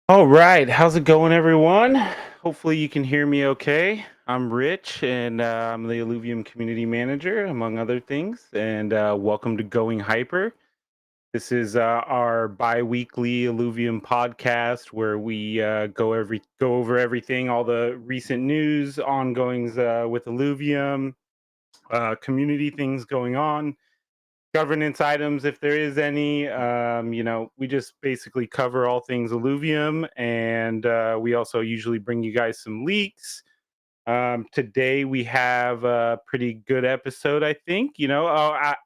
All right, how's it going, everyone? Hopefully, you can hear me okay. I'm Rich, and I'm the Illuvium community manager, among other things. And welcome to Going Hyper. This is our bi-weekly Illuvium podcast, where we go over everything, all the recent news, ongoings with Illuvium, community things going on, governance items if there is any. We just basically cover all things Illuvium, and we also usually bring you guys some leaks. Today we have a pretty good episode, I think.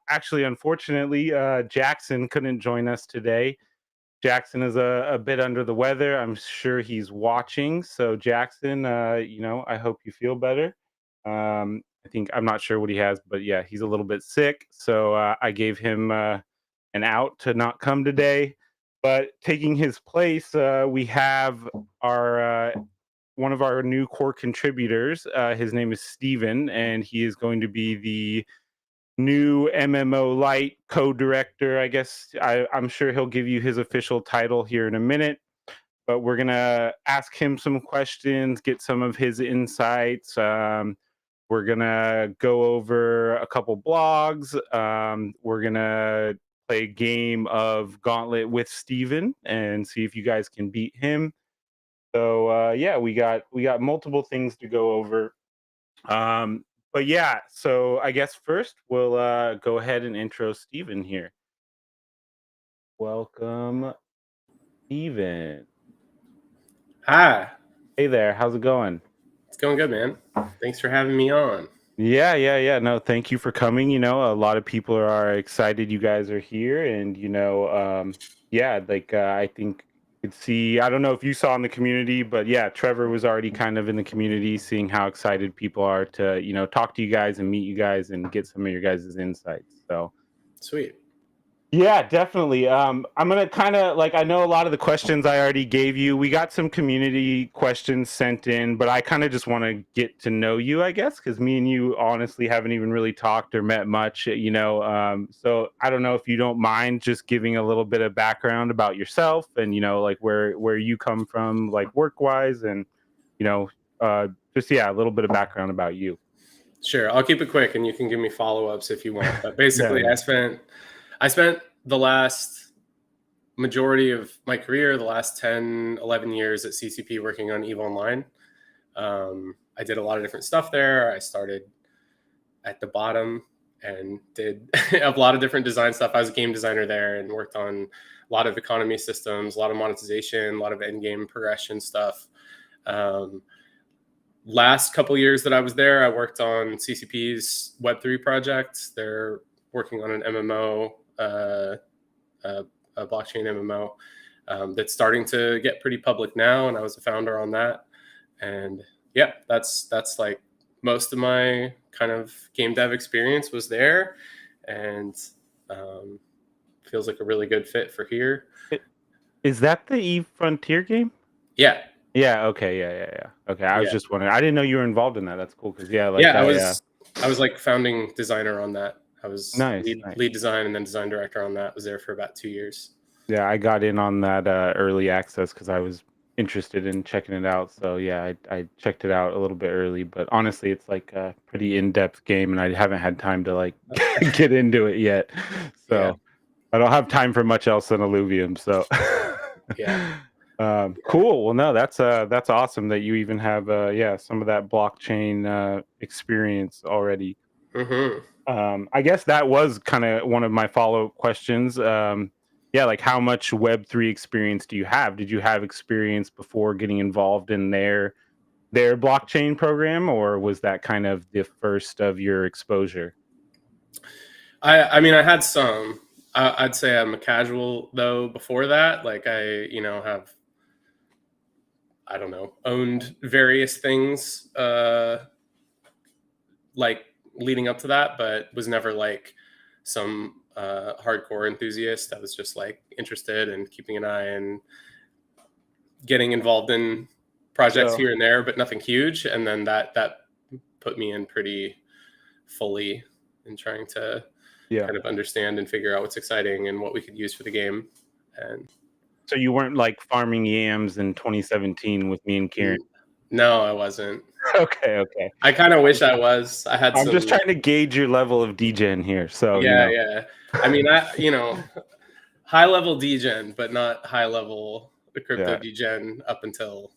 Actually, unfortunately, Jackson couldn't join us today. Jackson is a bit under the weather. I'm sure he's watching. So Jackson, I hope you feel better. I'm not sure what he has, but yeah, he's a little bit sick. So I gave him an out to not come today. But taking his place, we have our one of our new core contributors. His name is Steven, and he is going to be the new MMO Light co-director. I'm sure he'll give you his official title here in a minute, but we're gonna ask him some questions, get some of his insights. We're gonna go over a couple blogs. We're gonna play a game of Gauntlet with Steven and see if you guys can beat him. So yeah, we got multiple things to go over. But yeah, so I guess first we'll go ahead and intro Steven here. Welcome, Steven. Hi, Hey there, how's it going? it's going good, man. Thanks for having me on. Yeah. No, thank you for coming. A lot of people are excited you guys are here, and yeah, I think you could see. I don't know if you saw in the community, but yeah, Trevor was already kind of in the community, seeing how excited people are to talk to you guys and meet you guys and get some of your guys' insights. So Sweet. yeah, definitely. I'm gonna kind of I know a lot of the questions I already gave you. We got some community questions sent in, but I kind of just want to get to know you, I guess, because me and you honestly haven't even really talked or met much, So I don't know if you don't mind just giving a little bit of background about yourself and like where you come from, like work wise, and you know, just yeah, a little bit of background about you. Sure, I'll keep it quick, and you can give me follow-ups if you want. But basically, Yeah. I spent the last majority of my career, the last 10, 11 years at CCP working on EVE Online. I did a lot of different stuff there. I started at the bottom and did a lot of different design stuff. I was a game designer there and worked on a lot of economy systems, a lot of monetization, a lot of end game progression stuff. Um, Last couple years that I was there, I worked on CCP's Web3 project. They're working on an MMO, a blockchain MMO that's starting to get pretty public now, and I was a founder on that. And yeah, that's like most of my kind of game dev experience was there, and um, feels like a really good fit for here. Is that the Eve Frontier game? Yeah, Yeah, okay, yeah. Okay, I was yeah, just wondering. I didn't know you were involved in that. That's cool because yeah, yeah. I was like founding designer on that. I was nice, lead design and then design director on that. Was there for about 2 years. yeah, I got in on that early access because I was interested in checking it out. So yeah, I checked it out a little bit early, but honestly, it's like a pretty in-depth game, and I haven't had time to like get into it yet. Yeah, So I don't have time for much else than Illuvium. So yeah, yeah. cool. Well, no, that's awesome that you even have yeah, some of that blockchain experience already. Hmm. I guess that was kind of one of my follow-up questions. Yeah, like how much Web3 experience do you have? Did you have experience before getting involved in their blockchain program, or was that kind of the first of your exposure? I mean, I had some. I'd say I'm a casual though. Before that, like have I don't know owned various things like leading up to that, but was never like some hardcore enthusiast. I was just like interested and keeping an eye and getting involved in projects So here and there, but nothing huge. And then that put me in pretty fully in trying to yeah. kind of understand and figure out what's exciting and what we could use for the game. And So you weren't like farming yams in 2017 with me and Kieran. No, I wasn't. Okay. I kind of wish I was. I had I'm some. just trying to gauge your level of degen here. So, Yeah. I mean, high level degen, but not high level crypto yeah, degen up until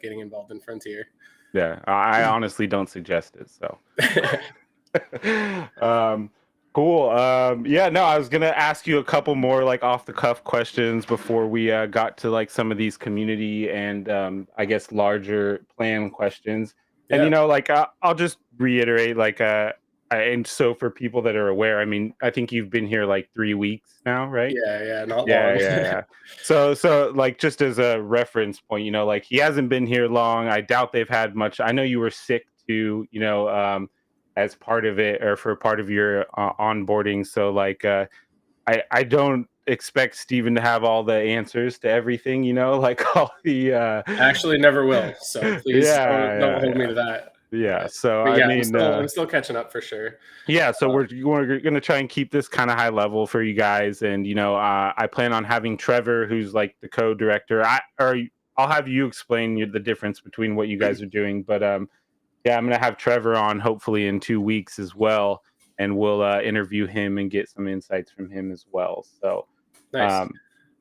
getting involved in Frontier. yeah. I honestly don't suggest it. So, um, cool. Yeah, no, I was gonna ask you a couple more like off the cuff questions before we got to like some of these community and I guess larger plan questions. And Yeah, like I'll just reiterate like and so for people that are aware, I mean, I think you've been here like 3 weeks now, right? yeah, not Yeah, long. yeah, yeah. So like just as a reference point, like he hasn't been here long. I doubt they've had much. I know you were sick too, as part of it or for part of your onboarding. So like I don't expect Steven to have all the answers to everything, like all the Actually, never will. So please don't hold me yeah. to that. Yeah. But, So but I yeah, mean I'm still catching up for sure. yeah, so we're going to try and keep this kind of high level for you guys, and I plan on having Trevor, who's like the co-director. I'll have you explain the difference between what you guys are doing, but yeah, I'm going to have Trevor on hopefully in 2 weeks as well, and we'll interview him and get some insights from him as well. So, Nice. um,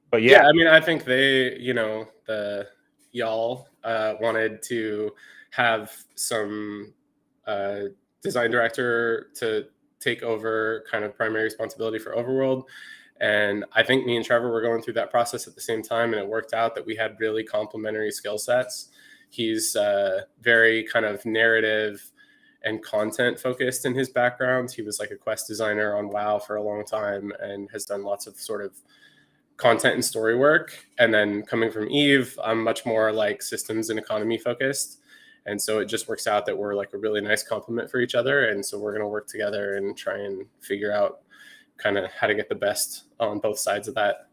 but Yeah, yeah, I mean, I think the y'all wanted to have some uh, design director to take over kind of primary responsibility for Overworld. And I think me and Trevor were going through that process at the same time, and it worked out that we had really complementary skill sets. He's very kind of narrative and content focused in his background. He was like a quest designer on WoW for a long time and has done lots of sort of content and story work. And then coming from Eve, I'm much more like systems and economy focused. And so it just works out that we're like a really nice complement for each other. And so we're going to work together and try and figure out kind of how to get the best on both sides of that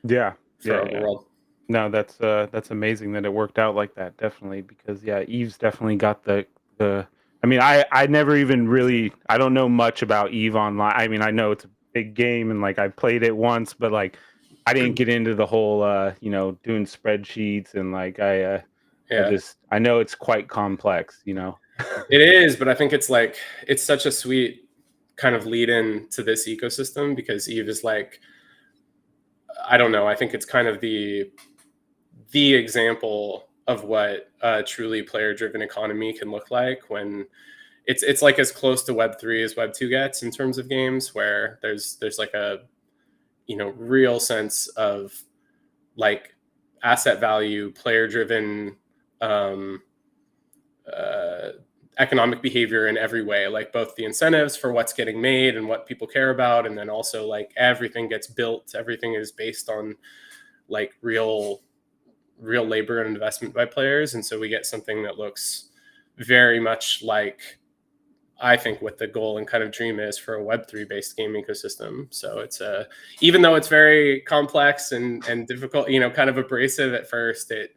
yeah, for yeah. Overworld. No, that's amazing that it worked out like that. Definitely, because yeah, Eve's definitely got the. I mean, I never even really I don't know much about Eve Online. I mean, I know it's a big game and like I played it once, but like I didn't get into the whole doing spreadsheets and like Yeah, I know it's quite complex. it is. But I think it's such a sweet kind of lead in to this ecosystem because Eve is like, I don't know. I think it's kind of the example of what a truly player-driven economy can look like when it's like as close to Web3 as Web2 gets in terms of games, where there's like a real sense of like asset value, player-driven um, uh, economic behavior in every way, like both the incentives for what's getting made and what people care about, and then also like everything gets built, everything is based on like real labor and investment by players. And so we get something that looks very much like, I think, what the goal and kind of dream is for a Web3 based game ecosystem. So it's even though it's very complex and difficult, kind of abrasive at first, it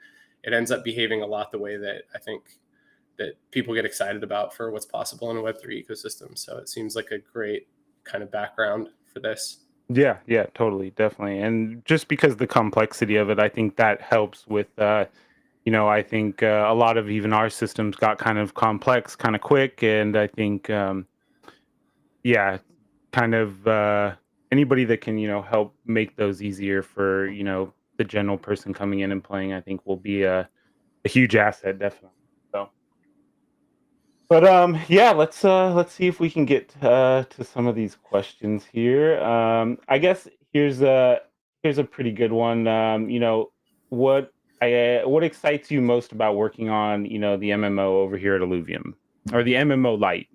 ends up behaving a lot the way that I think that people get excited about for what's possible in a Web3 ecosystem. So it seems like a great kind of background for this. Yeah, totally, definitely, and just because the complexity of it, I think that helps with I think a lot of even our systems got kind of complex kind of quick. And I think, yeah, kind of anybody that can, help make those easier for, the general person coming in and playing, I think will be a huge asset, definitely. So, but yeah, let's see if we can get to some of these questions here. I guess here's a pretty good one. What what excites you most about working on the MMO over here at Illuvium, or the MMO Lite,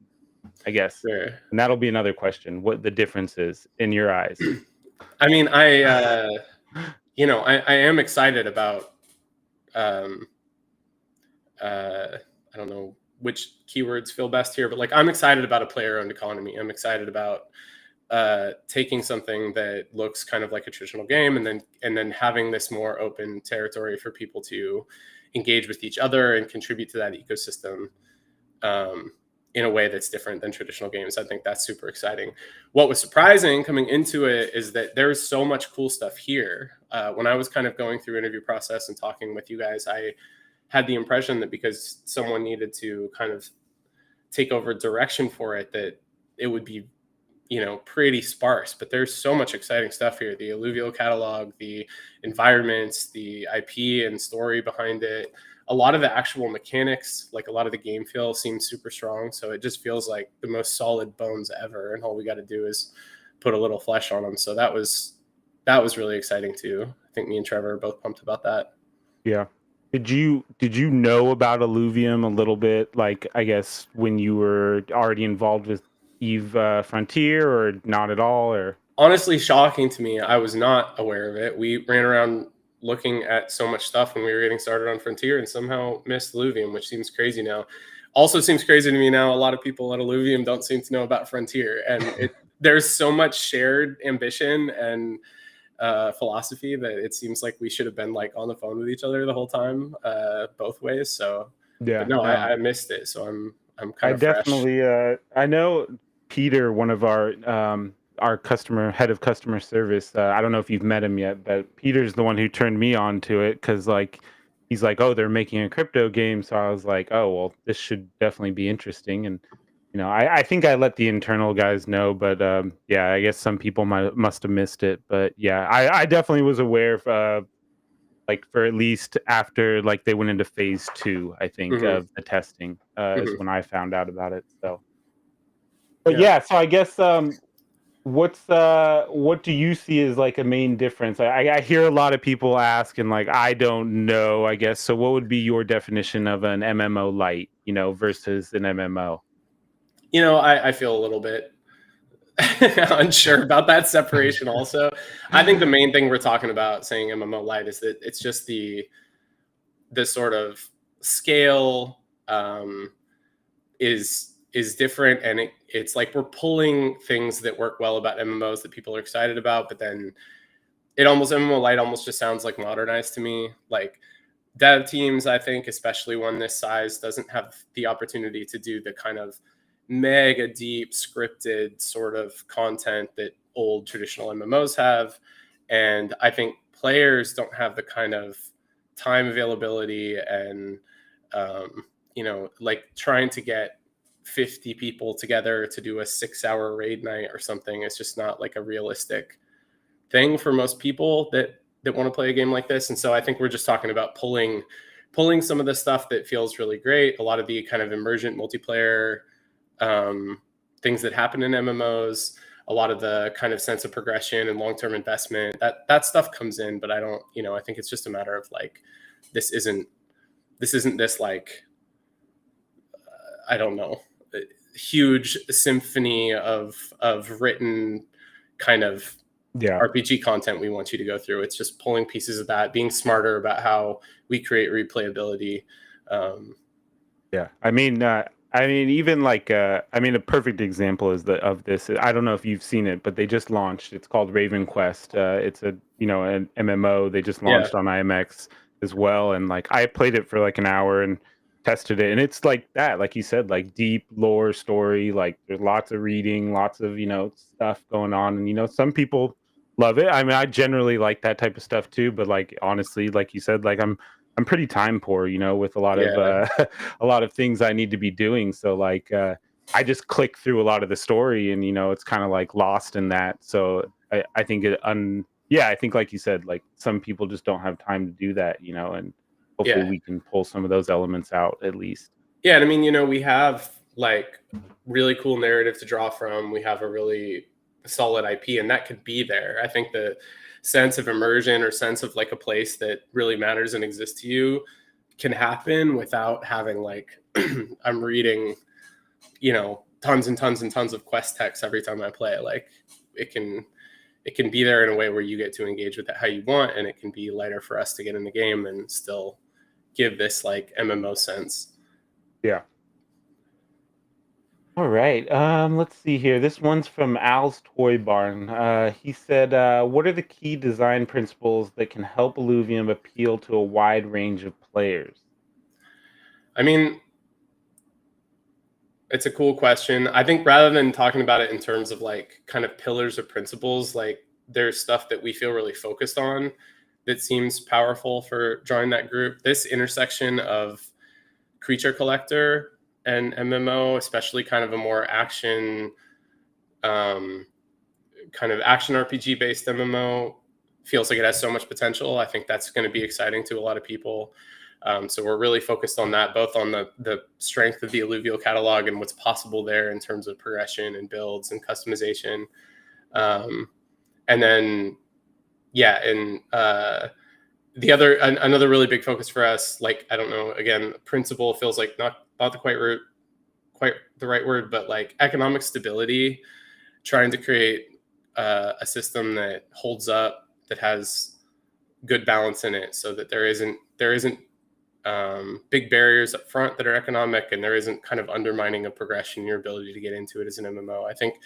I guess, Sure. and that'll be another question. What the difference is in your eyes? I mean, I am excited about um, I don't know which keywords feel best here, but like I'm excited about a player-owned economy. I'm excited about taking something that looks kind of like a traditional game and then having this more open territory for people to engage with each other and contribute to that ecosystem. Um, in a way that's different than traditional games. I think that's super exciting. What was surprising coming into it is that there's so much cool stuff here. When I was kind of going through interview process and talking with you guys, I had the impression that because someone needed to kind of take over direction for it, that it would be, pretty sparse. But there's so much exciting stuff here: the alluvial catalog, the environments, the IP and story behind it. A lot of the actual mechanics, like a lot of the game feel, seems super strong. So it just feels like the most solid bones ever, and all we got to do is put a little flesh on them. So that was really exciting too. I think me and Trevor are both pumped about that. Yeah. Did you know about Illuvium a little bit? Like, I guess when you were already involved with Eve Frontier, or not at all, or Honestly, shocking to me. I was not aware of it. We ran around looking at so much stuff when we were getting started on Frontier and somehow missed Illuvium, which seems crazy now. Also seems crazy to me now. A lot of people at Illuvium don't seem to know about Frontier, and there's so much shared ambition and philosophy that it seems like we should have been like on the phone with each other the whole time, both ways. So, but yeah, no, no. I missed it. So I'm I kind of fresh. definitely I know Peter, one of our head of customer service. I don't know if you've met him yet, but Peter's the one who turned me on to it, because like he's like, oh, they're making a crypto game. So I was like, oh well, this should definitely be interesting. And I think I let the internal guys know, but yeah, I guess some people must have missed it. But yeah, I definitely was aware of like for at least after like they went into phase 2, I think, Hmm. of the testing, is Hmm. when I found out about it. So, but Yeah. yeah, so I guess what do you see as like a main difference? I hear a lot of people ask, and like I don't know, I guess. So what would be your definition of an MMO light, versus an MMO? I feel a little bit unsure about that separation also. I think the main thing we're talking about saying MMO light is that it's just the sort of scale is different, and it's like we're pulling things that work well about MMOs that people are excited about, but then MMO light almost just sounds like modernized to me. Like dev teams, I think, especially one this size, doesn't have the opportunity to do the kind of mega deep scripted sort of content that old traditional MMOs have. And I think players don't have the kind of time availability and, like trying to get 50 people together to do a 6-hour raid night or something. It's just not like a realistic thing for most people that want to play a game like this. And so I think we're just talking about pulling some of the stuff that feels really great, a lot of the kind of emergent multiplayer things that happen in MMOs, a lot of the kind of sense of progression and long-term investment. That stuff comes in, but I don't, I think it's just a matter of like this isn't this like I don't know, huge symphony of written kind of Yeah. RPG content we want you to go through. It's just pulling pieces of that, being smarter about how we create replayability. Um, Yeah, even like, a perfect example is of this. I don't know if you've seen it, but they just launched. It's called Raven Quest. It's a an MMO. They just yeah, launched on IMX as well, and like I played it for like an hour and tested it, and it's like that, like you said, like deep lore story. Like there's lots of reading, lots of stuff going on, and some people love it. I mean, I generally like that type of stuff too, but like honestly, like you said, like I'm pretty time poor, with a lot of yeah, a lot of things I need to be doing. So like I just click through a lot of the story, and it's kind of like lost in that. So I think yeah, I think like you said, like some people just don't have time to do that, and hopefully yeah, we can pull some of those elements out at least. yeah. And I mean, we have like really cool narrative to draw from. We have a really solid IP, and that could be there. I think the sense of immersion or sense of like a place that really matters and exists to you can happen without having like I'm reading tons and tons and tons of quest text every time I play. Like it can be there in a way where you get to engage with it how you want, and it can be lighter for us to get in the game and still give this like MMO sense. Yeah. All right. Let's see here. This one's from Al's Toy Barn. He said, "What are the key design principles that can help Illuvium appeal to a wide range of players?" I mean, It's a cool question. I think rather than talking about it in terms of like kind of pillars or principles, like there's stuff that we feel really focused on that seems powerful for drawing that group. This intersection of creature collector and MMO, especially kind of a more action, kind of action RPG based MMO, feels like it has so much potential. I think that's going to be exciting to a lot of people. So we're really focused on that, both on the strength of the Illuvial catalog and what's possible there in terms of progression and builds and customization. And then, yeah, and another really big focus for us, like, I don't know, again, principle feels like not quite the right word, but like economic stability, trying to create a system that holds up, that has good balance in it, so that there isn't big barriers up front that are economic, and there isn't kind of undermining of progression, your ability to get into it as an MMO. I think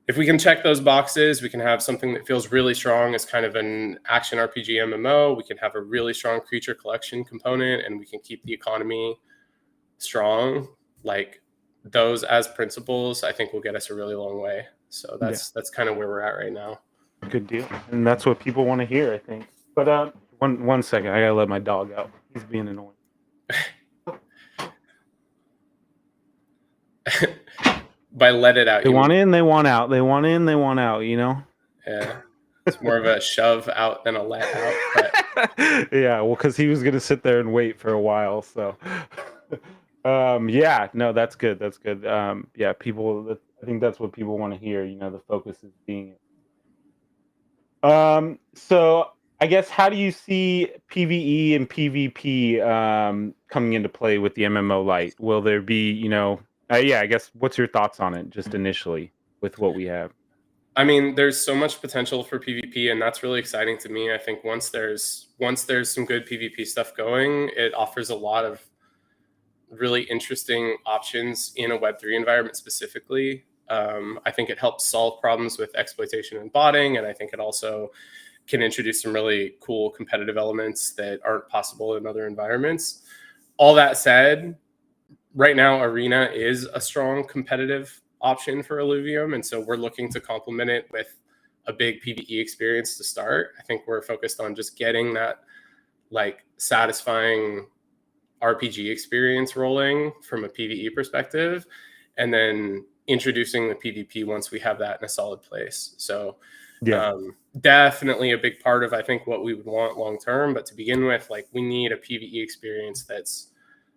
if we can check those boxes, we can have something that feels really strong as kind of an action RPG MMO. We can have a really strong creature collection component, and we can keep the economy strong. Like those as principles, I think will get us a really long way. So that's kind of where we're at right now. Good deal, and that's what people want to hear, I think. But one second, I gotta let my dog out. He's being annoying. By let it out, they want in, they want out. They want in, they want out. You know. Yeah, it's more of a shove out than a let out. But... yeah, well, because he was gonna sit there and wait for a while. So, yeah, no, that's good. That's good. Yeah, people. I think that's what people want to hear. You know, the focus is being. So I guess how do you see PvE and PvP coming into play with the MMO Lite? Will there be, yeah, I guess what's your thoughts on it just initially with what we have? I mean, there's so much potential for PvP, and that's really exciting to me. I think once there's some good PvP stuff going, it offers a lot of really interesting options in a Web3 environment specifically. I think it helps solve problems with exploitation and botting, and I think it also can introduce some really cool competitive elements that aren't possible in other environments. All that said, right now, Arena is a strong competitive option for Illuvium, and so we're looking to complement it with a big PvE experience to start. I think we're focused on just getting that like satisfying RPG experience rolling from a PvE perspective, and then introducing the PvP once we have that in a solid place. So definitely a big part of, I think, what we would want long term. But to begin with, like, we need a PvE experience that's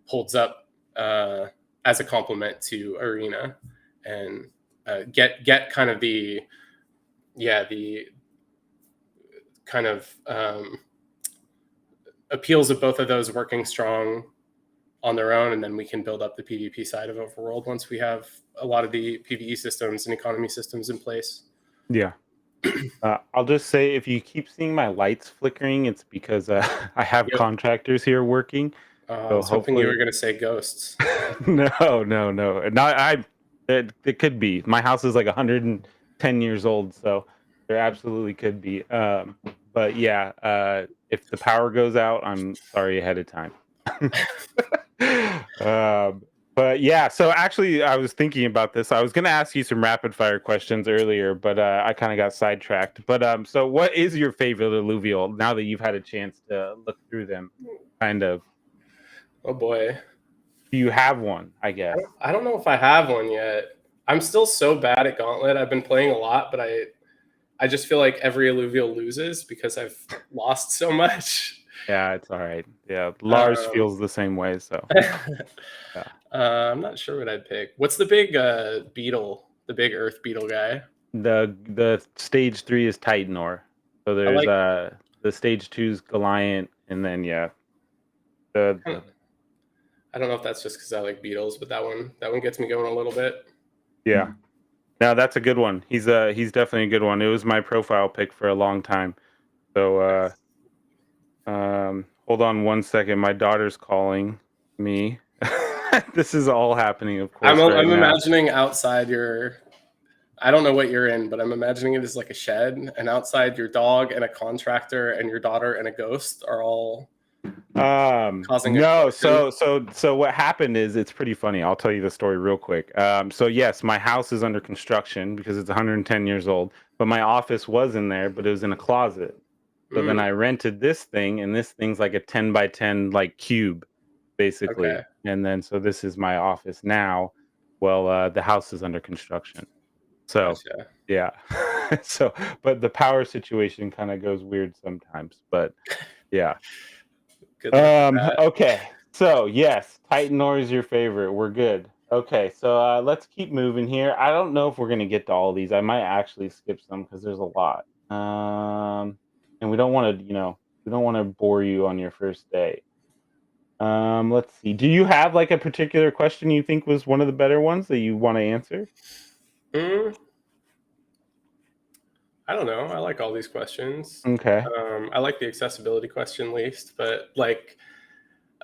holds up as a complement to Arena, and get kind of the kind of appeals of both of those working strong on their own, and then we can build up the PvP side of Overworld once we have a lot of the PvE systems and economy systems in place. Yeah. I'll just say, if you keep seeing my lights flickering, it's because I have contractors here working. I was hoping you were going to say ghosts. No. It could be. My house is like 110 years old, so there absolutely could be. But yeah, if the power goes out, I'm sorry ahead of time. But yeah, so actually I was thinking about this. I was going to ask you some rapid fire questions earlier, but I kind of got sidetracked. But so what is your favorite Illuvial now that you've had a chance to look through them? Kind of. Oh boy. Do you have one, I guess? I don't know if I have one yet. I'm still so bad at Gauntlet. I've been playing a lot, but I just feel like every Illuvial loses because I've lost so much. Yeah, it's all right. Yeah, Lars feels the same way. So, yeah. I'm not sure what I'd pick. What's the big beetle? The big Earth beetle guy? The stage 3 is Titanor. So there's the stage 2's Goliath, and then I don't know if that's just because I like beetles, but that one gets me going a little bit. Yeah. No, that's a good one. He's definitely a good one. It was my profile pick for a long time. So hold on one second. My daughter's calling me. This is all happening, of course. I'm imagining outside your. I don't know what you're in, but I'm imagining it as like a shed, and outside your dog and a contractor and your daughter and a ghost are all causing a No, collision? so what happened is it's pretty funny. I'll tell you the story real quick. So yes, my house is under construction because it's 110 years old, but my office was in there, but it was in a closet. So then Mm, I rented this thing, and this thing's like a 10 by 10 like cube, okay, basically. And then so this is my office now. Well, the house is under construction. So gotcha. yeah. So but the power situation kind of goes weird sometimes. But yeah. Good luck with that. Okay. So yes, Titan Ore is your favorite. We're good. Okay, so let's keep moving here. I don't know if we're gonna get to all these. I might actually skip some because there's a lot. And we don't want to, we don't want to bore you on your first day. Let's see. Do you have like a particular question you think was one of the better ones that you want to answer? Mm, I don't know. I like all these questions. Okay. I like the accessibility question least, but like,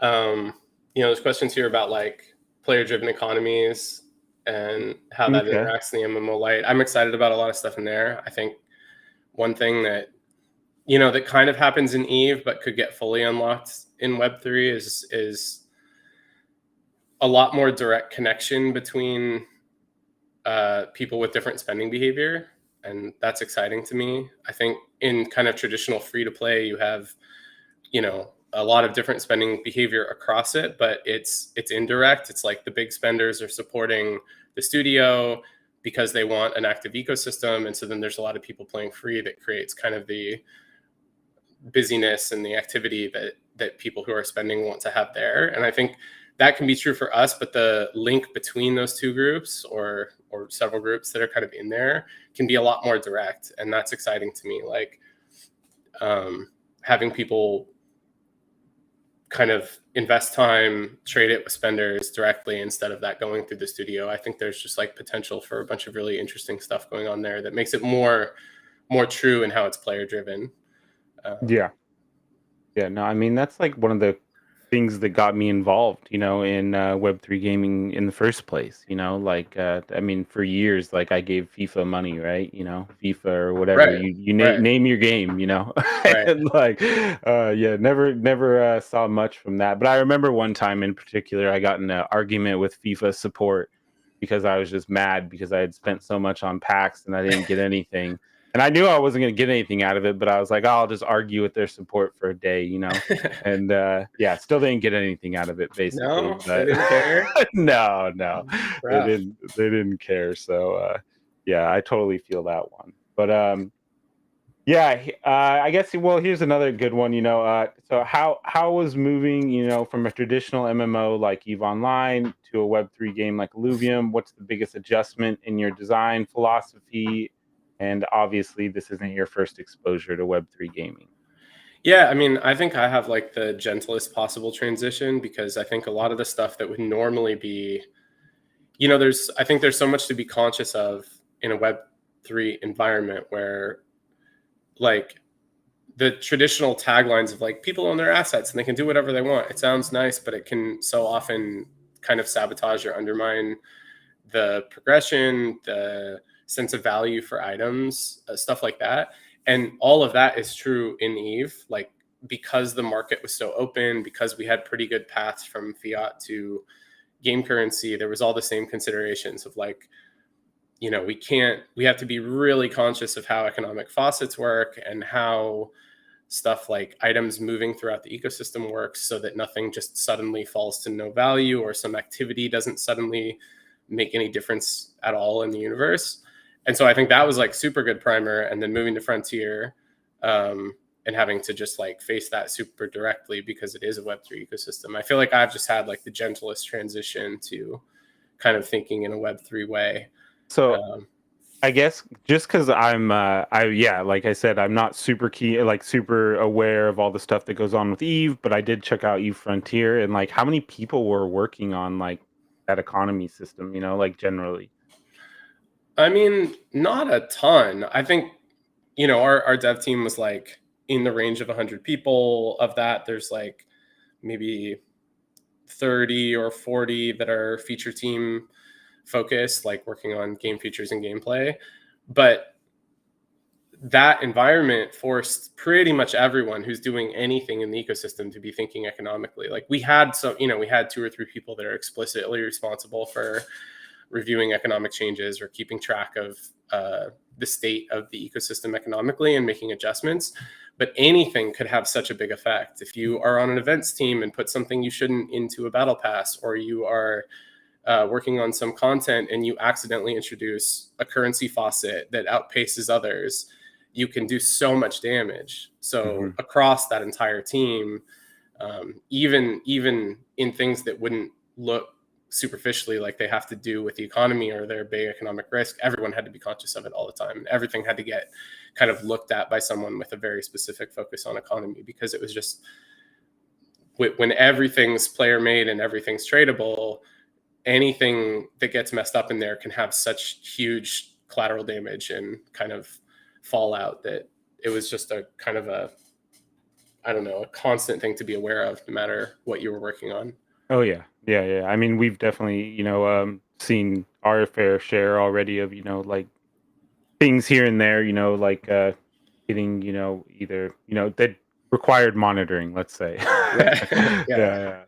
um, there's questions here about like player-driven economies and how that Okay. interacts in the MMO light. I'm excited about a lot of stuff in there. I think one thing that that kind of happens in Eve, but could get fully unlocked in Web3 is a lot more direct connection between people with different spending behavior, and that's exciting to me. I think in kind of traditional free to play, you have a lot of different spending behavior across it, but it's indirect. It's like the big spenders are supporting the studio because they want an active ecosystem, and so then there's a lot of people playing free that creates kind of the busyness and the activity that people who are spending want to have there. And I think that can be true for us, but the link between those two groups or several groups that are kind of in there can be a lot more direct, and that's exciting to me. Like having people kind of invest time, trade it with spenders directly instead of that going through the studio. I think there's just like potential for a bunch of really interesting stuff going on there that makes it more true in how it's player driven. Um, Yeah. Yeah, no, I mean that's like one of the things that got me involved, in Web3 gaming in the first place. Like I mean, for years, like I gave FIFA money, right? FIFA or whatever right, you right, name your game, right. and like, yeah, never saw much from that. But I remember one time in particular, I got in an argument with FIFA support because I was just mad because I had spent so much on packs and I didn't get anything. And I knew I wasn't going to get anything out of it, but I was like, oh, I'll just argue with their support for a day. And yeah, still didn't get anything out of it basically. No, they But didn't care. no, Rough. they didn't care. So yeah, I totally feel that one. But yeah, I guess. Well, here's another good one. So how was moving, from a traditional MMO like Eve Online to a Web3 game like Illuvium? What's the biggest adjustment in your design philosophy? And obviously, this isn't your first exposure to Web3 gaming. Yeah, I mean, I think I have like the gentlest possible transition because I think a lot of the stuff that would normally be, I think there's so much to be conscious of in a Web3 environment where like the traditional taglines of like people own their assets and they can do whatever they want. It sounds nice, but it can so often kind of sabotage or undermine the progression, the sense of value for items, stuff like that. And all of that is true in Eve. Like because the market was so open, because we had pretty good paths from fiat to game currency, there was all the same considerations of like, we have to be really conscious of how economic faucets work and how stuff like items moving throughout the ecosystem works so that nothing just suddenly falls to no value or some activity doesn't suddenly make any difference at all in the universe. And so I think that was like super good primer. And then moving to Frontier and having to just like face that super directly because it is a Web3 ecosystem. I feel like I've just had like the gentlest transition to kind of thinking in a Web3 way. So Um, I guess just because yeah, like I said, I'm not super key, like super aware of all the stuff that goes on with Eve, but I did check out Eve Frontier and like how many people were working on like that economy system, like generally. I mean, not a ton. I think, our dev team was like in the range of 100 people. Of that, there's like maybe 30 or 40 that are feature team focused, like working on game features and gameplay. But that environment forced pretty much everyone who's doing anything in the ecosystem to be thinking economically. Like we had we had 2 or 3 people that are explicitly responsible for reviewing economic changes or keeping track of the state of the ecosystem economically and making adjustments. But anything could have such a big effect. If you are on an events team and put something you shouldn't into a battle pass, or you are working on some content and you accidentally introduce a currency faucet that outpaces others, you can do so much damage. So across that entire team, even in things that wouldn't look superficially like they have to do with the economy or their big economic risk, everyone had to be conscious of it all the time. And everything had to get kind of looked at by someone with a very specific focus on economy, because it was just, when everything's player made and everything's tradable, anything that gets messed up in there can have such huge collateral damage and kind of fallout that it was just a kind of a constant thing to be aware of, no matter what you were working on. Oh yeah. I mean, we've definitely, seen our fair share already of, like things here and there, like getting, either, that required monitoring, let's say. Yeah,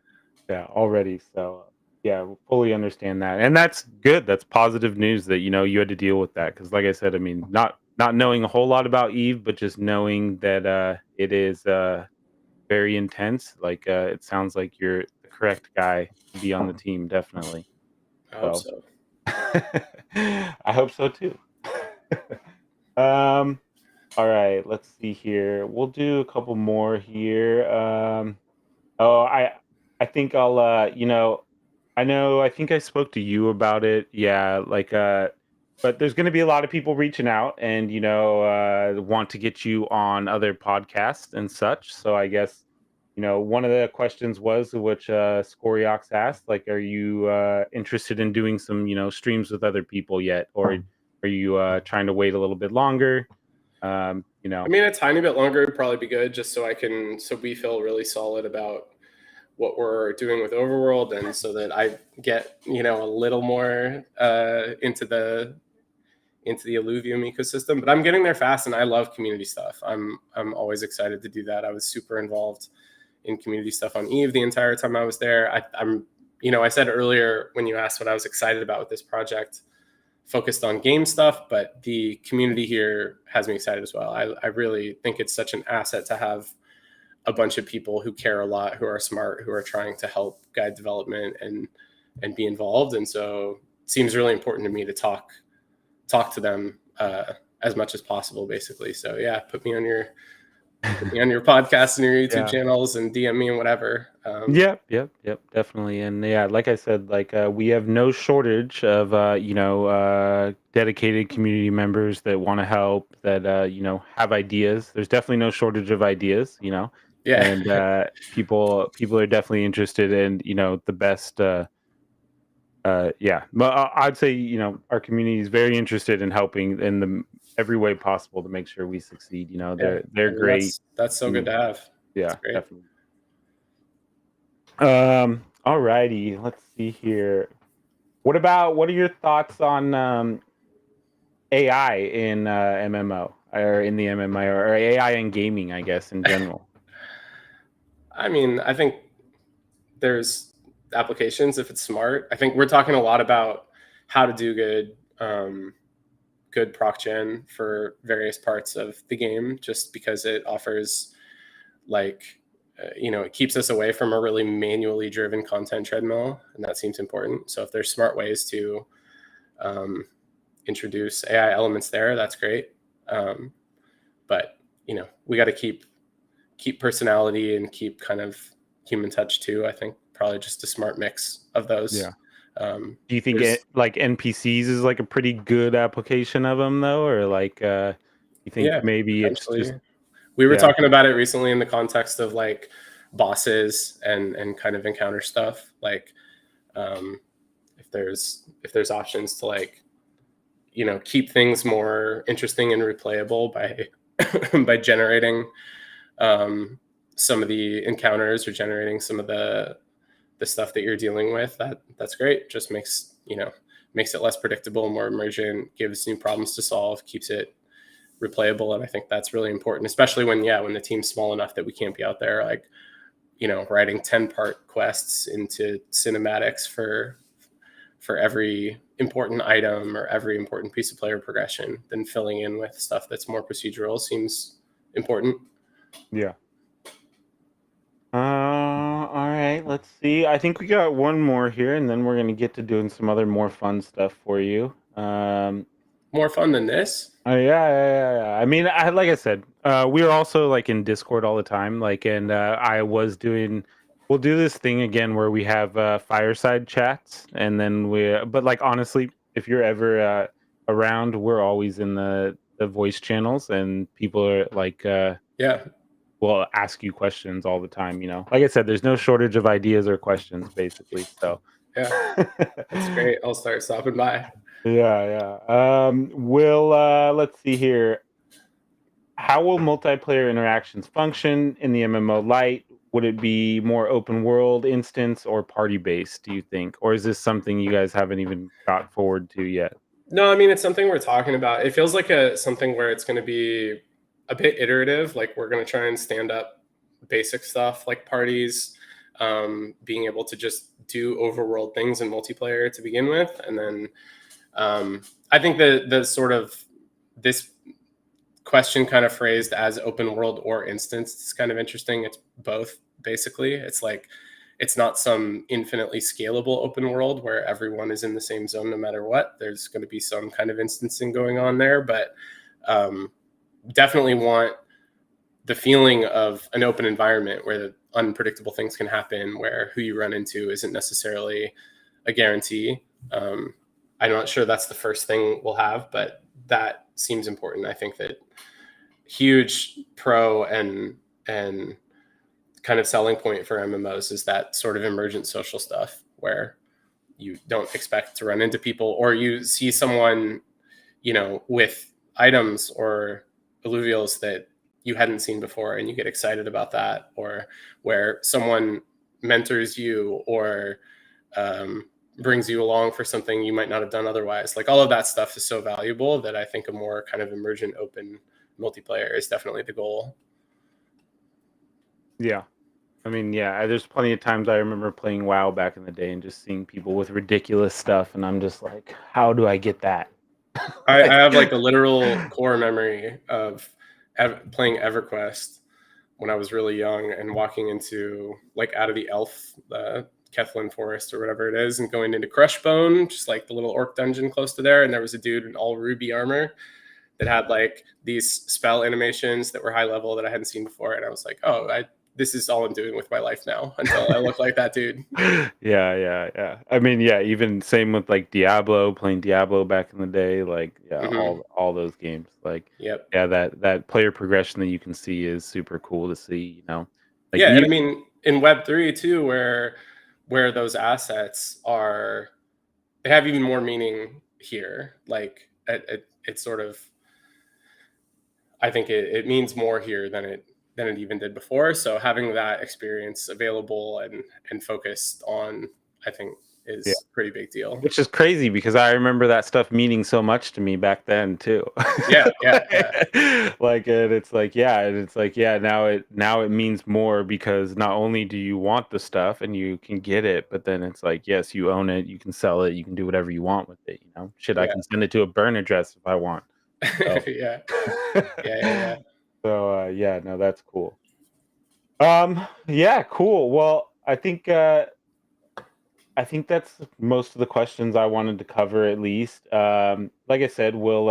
already. So yeah, we fully understand that. And that's good. That's positive news that, you had to deal with that. Cause like I said, I mean, not knowing a whole lot about Eve, but just knowing that it is very intense. Like it sounds like you're the correct guy to be on the team, definitely. I hope so. I hope so too. All right, let's see here. We'll do a couple more here. Oh, I think I'll I think I spoke to you about it. Yeah, like but there's going to be a lot of people reaching out and want to get you on other podcasts and such. So I guess one of the questions was, which Scoriox asked, like, are you interested in doing some streams with other people yet, or are you trying to wait a little bit longer? I mean, a tiny bit longer would probably be good, just so we feel really solid about what we're doing with Overworld, and so that I get a little more into the Illuvium ecosystem. But I'm getting there fast, and I love community stuff. I'm always excited to do that. I was super involved in community stuff on Eve the entire time I was there. I said earlier when you asked what I was excited about with this project, focused on game stuff, but the community here has me excited as well. I really think it's such an asset to have a bunch of people who care a lot, who are smart, who are trying to help guide development and be involved. And so it seems really important to me to talk to them as much as possible, basically. So yeah, put me on your podcast and your YouTube channels and DM me and whatever. Yep, definitely. And yeah, like I said, like we have no shortage of dedicated community members that want to help, that have ideas. There's definitely no shortage of ideas, Yeah. And people are definitely interested in the best. Yeah, but I'd say our community is very interested in helping in every way possible to make sure we succeed. They're great. That's so good to have. Yeah, definitely. All righty. Let's see here. What are your thoughts on AI in MMO, or in the MMO, or AI in gaming, I guess, in general? I mean, I think there's applications if it's smart. I think we're talking a lot about how to do good proc gen for various parts of the game, just because it offers it keeps us away from a really manually driven content treadmill, and that seems important. So if there's smart ways to introduce AI elements there, that's great. But we got to keep personality and keep kind of human touch too. I think probably just a smart mix of those. Yeah. Do you think like NPCs is like a pretty good application of them though, or like you think maybe it's just? We were talking about it recently in the context of like bosses and kind of encounter stuff. Like if there's options to like keep things more interesting and replayable by generating some of the encounters, or generating some of the stuff that you're dealing with, that's great. Just makes it less predictable, more immersion, gives new problems to solve, keeps it replayable, and I think that's really important, especially when the team's small enough that we can't be out there like writing 10-part quests into cinematics for every important item or every important piece of player progression. Then filling in with stuff that's more procedural seems important. Yeah. All right, let's see. I think we got one more here, and then we're gonna get to doing some other more fun stuff for you. More fun than this? Yeah. I mean, like I said, we are also like in Discord all the time. Like, and I was doing. We'll do this thing again where we have fireside chats, and then But like honestly, if you're ever around, we're always in the voice channels, and people are like, Yeah. will ask you questions all the time. Like I said, there's no shortage of ideas or questions, basically. So. Yeah. That's great. I'll start stopping by. Yeah. Let's see here. How will multiplayer interactions function in the MMO Lite? Would it be more open world, instance, or party based, do you think? Or is this something you guys haven't even got forward to yet? No, I mean, it's something we're talking about. It feels like something where it's going to be a bit iterative. Like we're going to try and stand up basic stuff like parties, being able to just do overworld things in multiplayer to begin with. And then I think the sort of this question kind of phrased as open world or instance is kind of interesting. It's both, basically. It's like it's not some infinitely scalable open world where everyone is in the same zone no matter what. There's going to be some kind of instancing going on there, but definitely want the feeling of an open environment where the unpredictable things can happen, where who you run into isn't necessarily a guarantee. I'm not sure that's the first thing we'll have, but that seems important. I think that huge pro and kind of selling point for MMOs is that sort of emergent social stuff where you don't expect to run into people, or you see someone, with items or alluvials that you hadn't seen before and you get excited about that, or where someone mentors you or brings you along for something you might not have done otherwise. Like all of that stuff is so valuable that I think a more kind of emergent open multiplayer is definitely the goal. Yeah. I mean, yeah, there's plenty of times I remember playing WoW back in the day and just seeing people with ridiculous stuff, and I'm just like, how do I get that? I have like a literal core memory of playing EverQuest when I was really young and walking into like out of the elf, the Kethlin Forest or whatever it is, and going into Crushbone, just like the little orc dungeon close to there. And there was a dude in all ruby armor that had like these spell animations that were high level that I hadn't seen before. And I was like, oh, this is all I'm doing with my life now until I look like that dude. Yeah. I mean, yeah, even same with like playing Diablo back in the day. Like, yeah, all those games. Like, Yep. yeah, that player progression that you can see is super cool to see. Like Yeah, and I mean in Web3 too, where those assets are, they have even more meaning here. Like it sort of, I think it means more here than it even did before. So having that experience available and focused on, I think, is a pretty big deal. Which is crazy because I remember that stuff meaning so much to me back then too. Yeah. Like, and it's like, yeah, now it means more because not only do you want the stuff and you can get it, but then it's like, yes, you own it, you can sell it, you can do whatever you want with it. Shit, I can send it to a burn address if I want. So. Yeah. So yeah, no, that's cool. Yeah, cool. Well, I think that's most of the questions I wanted to cover, at least. Like I said, we'll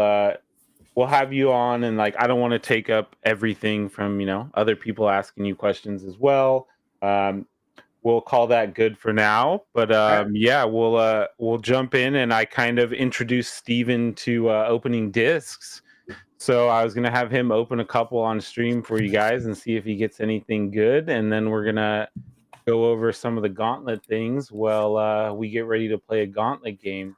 have you on, and like I don't want to take up everything from other people asking you questions as well. We'll call that good for now. But yeah, we'll jump in, and I kind of introduced Steven to opening discs. So I was gonna have him open a couple on stream for you guys and see if he gets anything good, and then we're gonna go over some of the Gauntlet things while we get ready to play a Gauntlet game.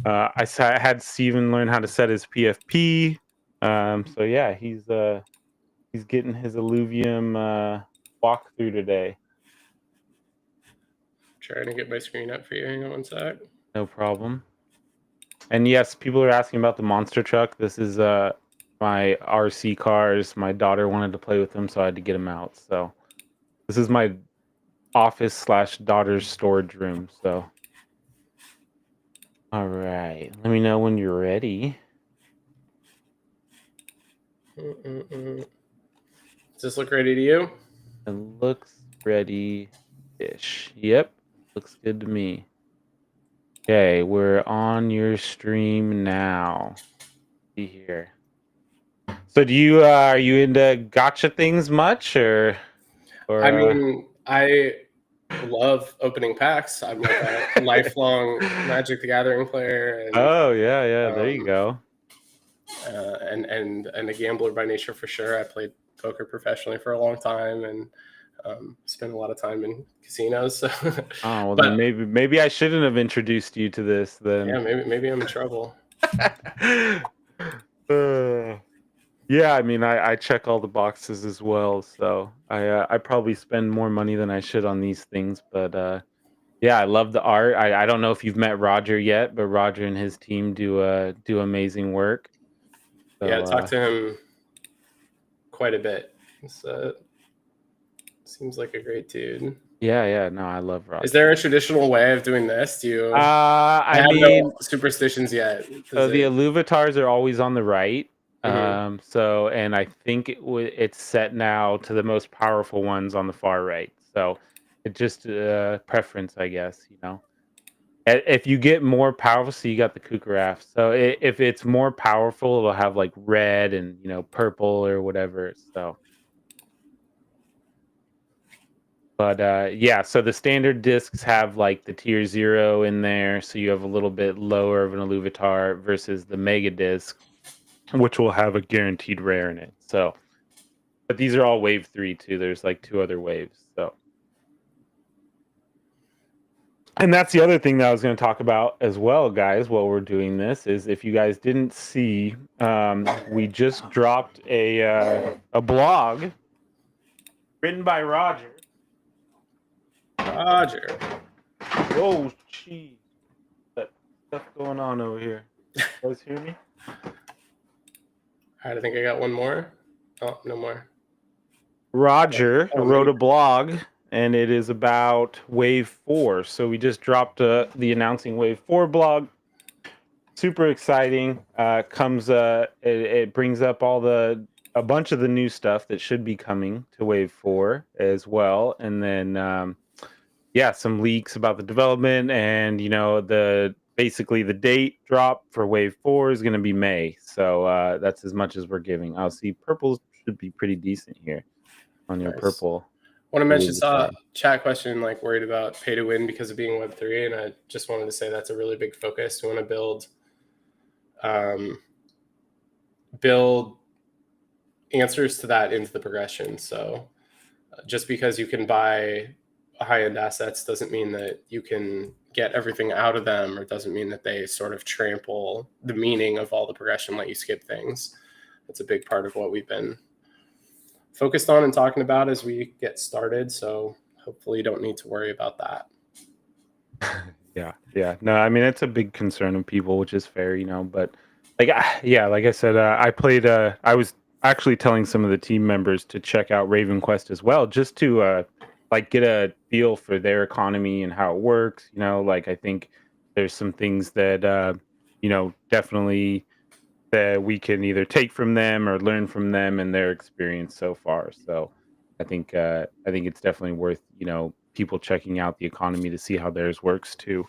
I had Steven learn how to set his PFP. So yeah, he's getting his Illuvium walkthrough today. Trying to get my screen up for you. Hang on one sec. No problem. And yes, people are asking about the monster truck. This is my RC cars. My daughter wanted to play with them, so I had to get them out. So this is my office/daughter's storage room. So all right, let me know when you're ready. Does this look ready to you? It looks ready-ish. Yep, looks good to me. Okay, we're on your stream now. See here. So do you are you into gotcha things much or I mean, I love opening packs. I'm like a lifelong Magic the Gathering player, and oh yeah, there you go. And a gambler by nature for sure. I played poker professionally for a long time, and spent a lot of time in casinos. So. Oh well, then maybe I shouldn't have introduced you to this then. Yeah, maybe I'm in trouble. Yeah, I mean, I check all the boxes as well, so I probably spend more money than I should on these things, but yeah, I love the art. I don't know if you've met Roger yet, but Roger and his team do amazing work. So, yeah, I talked to him quite a bit. Seems like a great dude. Yeah, no, I love Roger. Is there a traditional way of doing this? Do you? I mean, no superstitions yet. So the Illuvitars are always on the right. Mm-hmm. So, and I think it's set now to the most powerful ones on the far right. So it just preference, I guess. If you get more powerful, so you got the Kukaraf. So if it's more powerful, it'll have like red and purple or whatever. So, but yeah, so the standard discs have like the tier 0 in there, so you have a little bit lower of an Illuvitar versus the mega disc, which will have a guaranteed rare in it. So, but these are all wave 3 too. There's like 2 other waves. So, and that's the other thing that I was going to talk about as well, guys, while we're doing this is if you guys didn't see, we just dropped a blog written by Roger. Oh, jeez. That stuff going on over here. You guys hear me? All right, I think I got one more. Oh, no more. Roger wrote a blog, and it is about Wave 4. So we just dropped the announcing Wave 4 blog. Super exciting. It brings up a bunch of the new stuff that should be coming to Wave 4 as well, and then yeah, some leaks about the development, and basically the date drop for Wave 4 is going to be May. So that's as much as we're giving. I'll see purple should be pretty decent here on your purple. I want to mention, saw a chat question like worried about pay to win because of being Web3, and I just wanted to say that's a really big focus. We want to build answers to that into the progression. So just because you can buy high-end assets doesn't mean that you can get everything out of them, or doesn't mean that they sort of trample the meaning of all the progression, let you skip things. That's a big part of what we've been focused on and talking about as we get started. So hopefully you don't need to worry about that. Yeah. No, I mean, it's a big concern of people, which is fair, but like I said, I was actually telling some of the team members to check out Raven Quest as well, just to like get a feel for their economy and how it works. Like I think there's some things that definitely that we can either take from them or learn from them and their experience so far. So I think it's definitely worth people checking out the economy to see how theirs works too.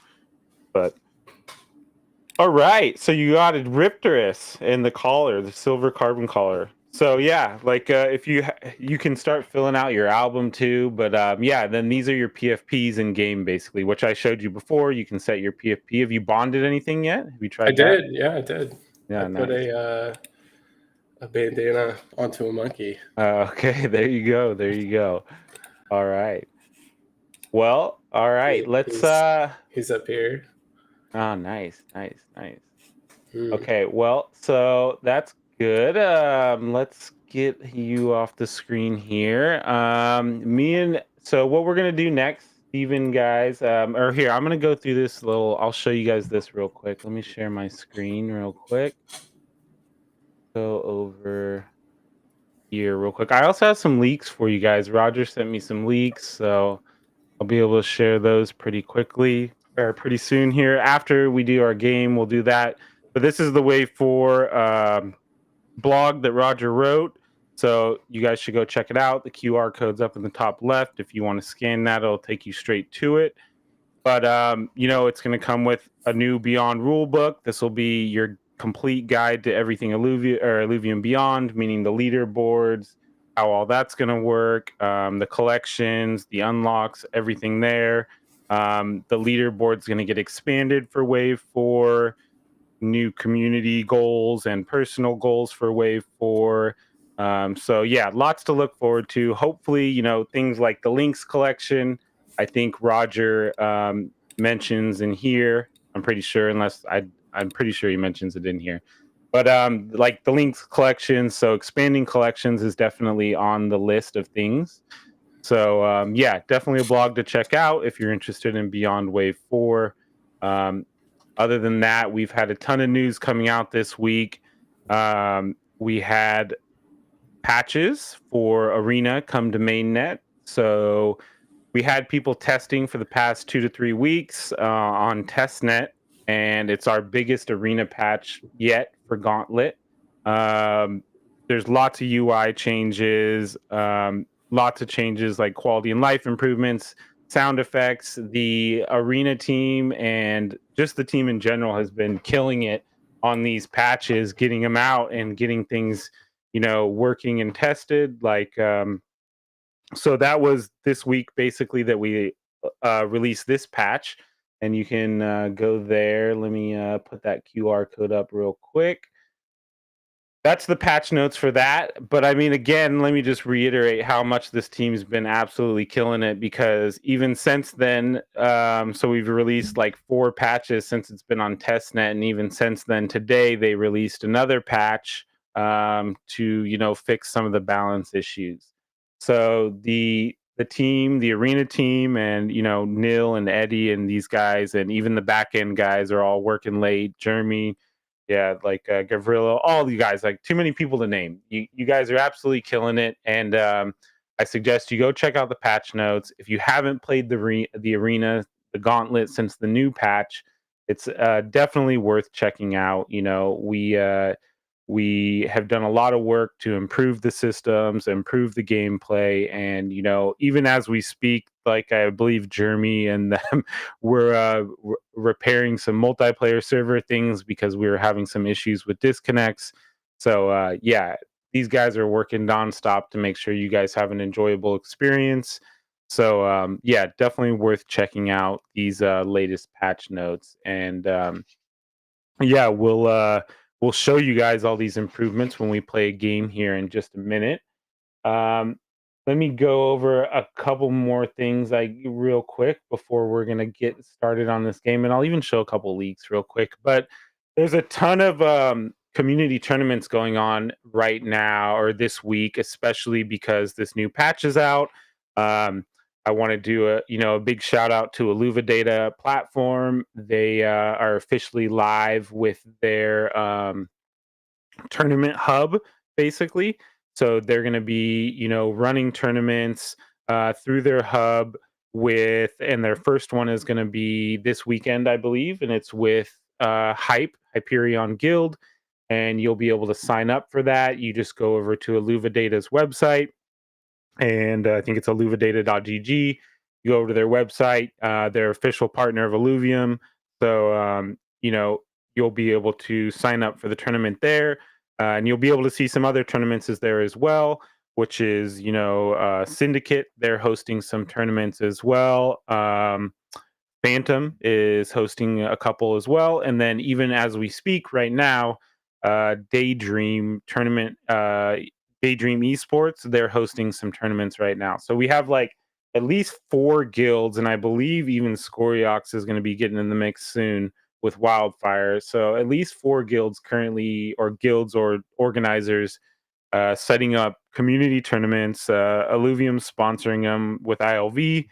But all right, so you got a Riptorus in the collar, the silver carbon collar. So yeah, like if you can start filling out your album too, but yeah, then these are your PFPs in game basically, which I showed you before. You can set your PFP. Have you bonded anything yet? Have you tried? I did. Yeah, I did. Yeah, I put a bandana onto a monkey. Okay, there you go. All right. Well, all right. Let's. He's up here. Oh, nice. Okay, well, so that's good. Let's get you off the screen here. So what we're gonna do next Steven, guys. Or here, I'm gonna go through this little. I'll show you guys this real quick. Let me share my screen real quick. Go over here real quick. I also have some leaks for you guys. Roger sent me some leaks, so I'll be able to share those pretty quickly or pretty soon here. After we do our game, we'll do that. But this is the way for blog that Roger wrote. So you guys should go check it out. The QR code's up in the top left. If you want to scan that, it'll take you straight to it. But it's going to come with a new Beyond rule book. This will be your complete guide to everything Illuvium Beyond, meaning the leaderboards, how all that's going to work, the collections, the unlocks, everything there. The leaderboard's going to get expanded for Wave 4, new community goals and personal goals for Wave 4. So yeah, lots to look forward to. Hopefully, things like the links collection. I think Roger mentions in here. I'm pretty sure, I'm pretty sure he mentions it in here. But like the links collection, so expanding collections is definitely on the list of things. So yeah, definitely a blog to check out if you're interested in Beyond Wave 4. Other than that, we've had a ton of news coming out this week. We had patches for Arena come to mainnet. So we had people testing for the past 2 to 3 weeks on testnet, and it's our biggest Arena patch yet for Gauntlet. There's lots of UI changes, lots of changes like quality and life improvements, sound effects. The Arena team and just the team in general has been killing it on these patches, getting them out and getting things, working and tested. So that was this week basically that we released this patch, and you can go there. Let me put that QR code up real quick. That's the patch notes for that. But I mean, again, let me just reiterate how much this team's been absolutely killing it, because even since then, so we've released like 4 patches since it's been on testnet, and even since then, today they released another patch to fix some of the balance issues. So the team, the Arena team, and Nil and Eddie and these guys, and even the back end guys are all working late. Jeremy, yeah, like Gavrilo, all you guys, like too many people to name. You guys are absolutely killing it, and I suggest you go check out the patch notes. If you haven't played the Arena, the Gauntlet since the new patch, it's definitely worth checking out. We have done a lot of work to improve the systems, improve the gameplay, and even as we speak, like I believe Jeremy and them were repairing some multiplayer server things because we were having some issues with disconnects. So yeah, these guys are working nonstop to make sure you guys have an enjoyable experience. So yeah, definitely worth checking out these latest patch notes. And yeah, we'll show you guys all these improvements when we play a game here in just a minute. Um, Let me go over a couple more things real quick before we're gonna get started on this game, and I'll even show a couple leaks real quick. But there's a ton of community tournaments going on right now or this week, especially because this new patch is out. I want to do a big shout out to Illuvitars platform. They are officially live with their tournament hub, basically. So they're going to be, running tournaments through their hub and their first one is going to be this weekend, I believe, and it's with Hyperion Guild, and you'll be able to sign up for that. You just go over to Illuvitars' website, and I think it's illuvitata.gg. You go over to their website, their official partner of Illuvium. So, you'll be able to sign up for the tournament there. And you'll be able to see some other tournaments there as well, which is, Syndicate. They're hosting some tournaments as well. Phantom is hosting a couple as well. And then even as we speak right now, Daydream tournament, Daydream Esports, they're hosting some tournaments right now. So we have like at least 4 guilds, and I believe even Scoriox is going to be getting in the mix soon with Wildfire. So at least 4 guilds currently, or guilds or organizers, setting up community tournaments. Illuvium sponsoring them with ILV.